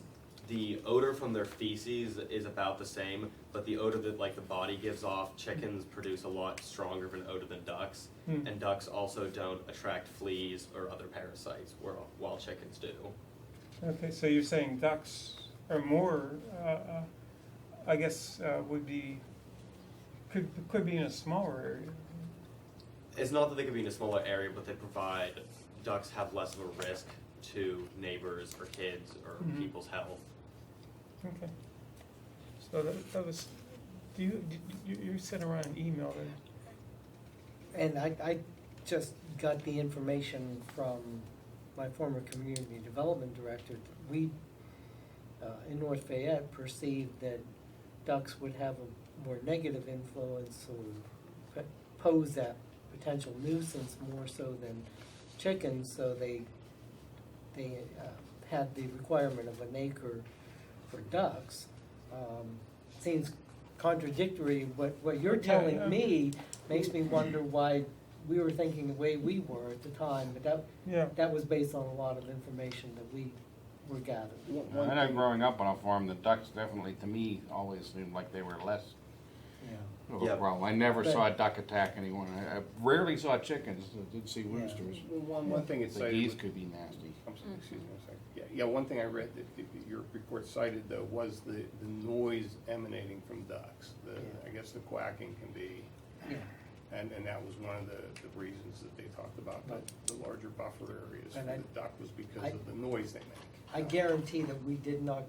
the odor from their feces is about the same, but the odor that the body gives off, chickens produce a lot stronger of an odor than ducks, and ducks also don't attract fleas or other parasites, while chickens do. Okay, so you're saying ducks are more, I guess, could be in a smaller area. It's not that they could be in a smaller area, but ducks have less of a risk to neighbors or kids or people's health. Okay. So that was, you sent around an email there. And I just got the information from my former community development director. We, in North Fayette, perceived that ducks would have a more negative influence or pose that potential nuisance more so than chickens, so they had the requirement of an acre for ducks. Seems contradictory. What you're telling me makes me wonder why we were thinking the way we were at the time, but that was based on a lot of information that we were gathering. I know growing up on a farm, the ducks definitely, to me, always seemed like they were less of a problem. I never saw a duck attack anyone. I rarely saw chickens. I did see roosters. One thing it The cited. geese could be nasty. I'm sorry, excuse me a second. Yeah, one thing I read that your report cited though was the noise emanating from ducks. I guess the quacking can be. Yeah. And that was one of the reasons that they talked about the larger buffer areas for And the duck was because of the noise they make. I guarantee that we did not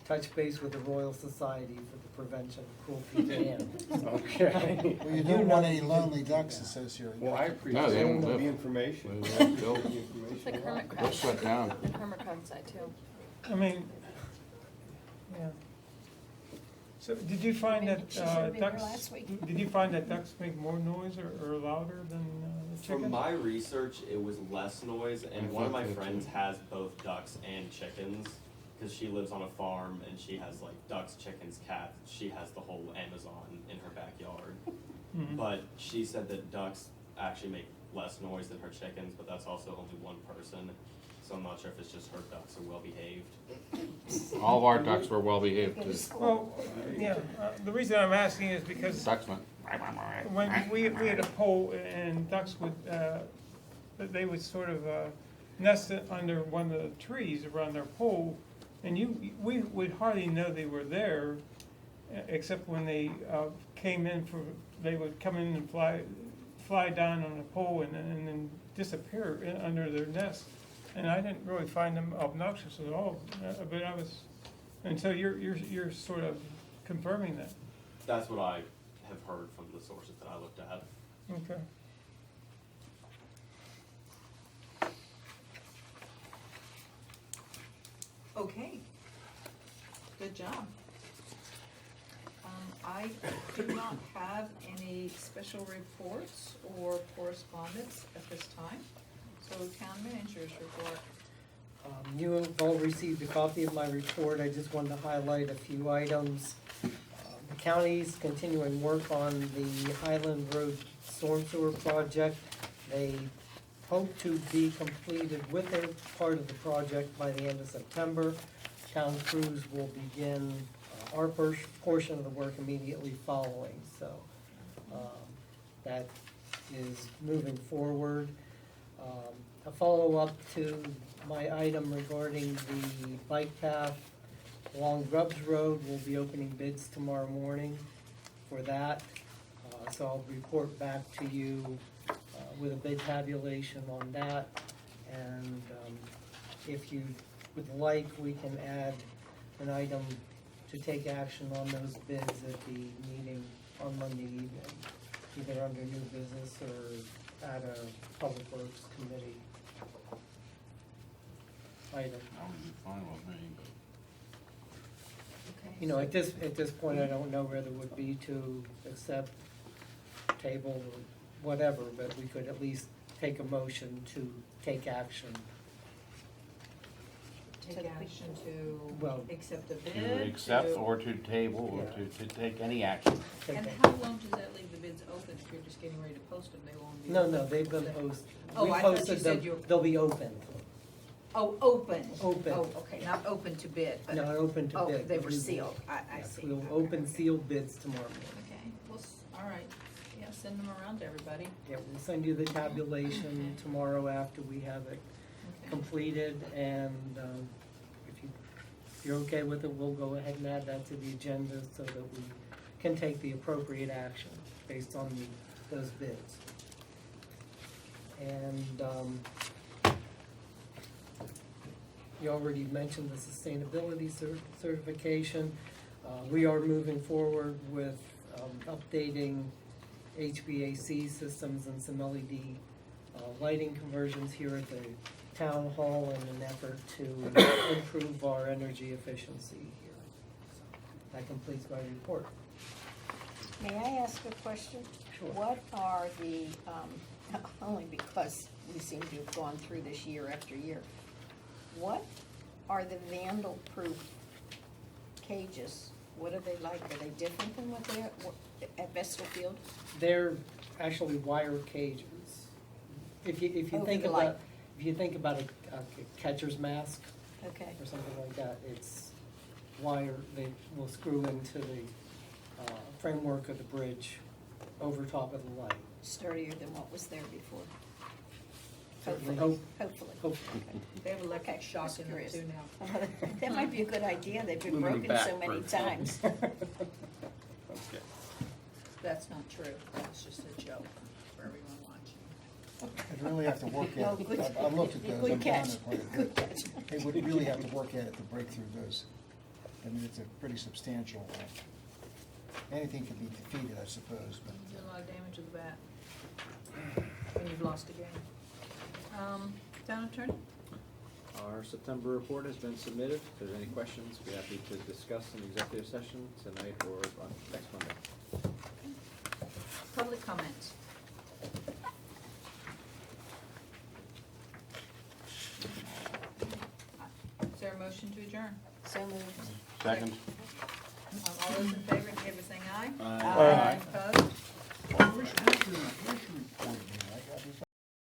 touch base with the Royal Society for the Prevention of Cruelty to Animals. Okay. Well, you don't want any lonely ducks, it says here. Well, I No, appreciate they don't the live. information. They'll- The It's information like a lot. hermit They'll crabs. shut down. And hermit crab side too. I mean, yeah. So did you find Maybe that she should've been here ducks, last week. did you find that ducks make more noise or louder than the chickens? From my research, it was less noise, and one of my thought so, friends too. has both ducks and chickens, because she lives on a farm and she has like ducks, chickens, cats. She has the whole Amazon in her backyard. Mhm. But she said that ducks actually make less noise than her chickens, but that's also only one person. So I'm not sure if it's just her ducks are well behaved. All of our ducks were well behaved too. Well, yeah, the reason I'm asking is because Ducks went. when we had a pole and ducks would, they would sort of nest under one of the trees around their pole, and we would hardly know they were there, except when they came in they would come in and fly down on a pole and then disappear under their nest. And I didn't really find them obnoxious at all, but I was, until you're sort of confirming that. That's what I have heard from the sources that I looked at. Okay. Okay, good job. I do not have any special reports or correspondence at this time, so town manager's report. You have all received a copy of my report. I just wanted to highlight a few items. The county's continuing work on the Highland Road Storm Sewer project. They hope to be completed with their part of the project by the end of September. Town crews will begin our portion of the work immediately following, so that is moving forward. A follow-up to my item regarding the bike path along Grubbs Road, we'll be opening bids tomorrow morning for that. So I'll report back to you with a bid tabulation on that. And if you would like, we can add an item to take action on those bids at the meeting on Monday evening, either under new business or at a Public Works Committee item. That would be fine with me, Okay. You know, at this point, I don't know whether it would be to accept, table, or whatever, but we could at least take a motion to take action. Take action Well, to accept the bid. To accept to- or to table or Yeah. to take any action. Take And a- how long does that leave the bids open if you're just getting ready to post them? They won't be. No, open they've been for the- posted. Oh, We I thought you posted said them. you- They'll be open. Oh, open. Open. Oh, okay, not open to bid, but. Not open to Oh, bid. they were We will- sealed. I Yes, see. We'll Okay. open sealed bids tomorrow morning. Okay, well, all right. Yeah, send them around to everybody. Yeah, we'll send you the tabulation tomorrow after we have it Okay. completed, and if you're okay with it, we'll go ahead and add that to the agenda so that we can take the appropriate action based on those bids. And you already mentioned the sustainability certification. We are moving forward with updating HVAC systems and some LED lighting conversions here at the town hall in an effort to improve our energy efficiency here. So that completes my report. May I ask a question? Sure. What are the, only because we seem to have gone through this year after year, what are the vandal-proof cages? What are they like? Are they different than what they're at Vestal Field? They're actually wire cages. If you Over think the light. about, if you think about a catcher's mask Okay, or something like that, it's wire, they will screw into the framework of the bridge over top of the light. sturdier than what was there before. Certainly Hopefully. Hopefully. They have electric Okay, shock just in them curious. too now. That might be a good idea. They've been Moving broken so back many for a time. times. Okay. That's not true. That was just a joke for everyone watching. They'd really have to work at No, it. good- I've looked at those. good I've done catch. it quite a Good bit. catch. They would really have to work at it to break through those. I mean, it's a pretty substantial, anything can be defeated, I suppose, but. You did a lot of damage to the bat. And you've lost again. Town attorney? Our September report has been submitted. If there's any questions, we're happy to discuss in executive session tonight or on next Monday. Public comments. Is there a motion to adjourn? So moved. Second. All those in favor, indicate by saying aye. Aye.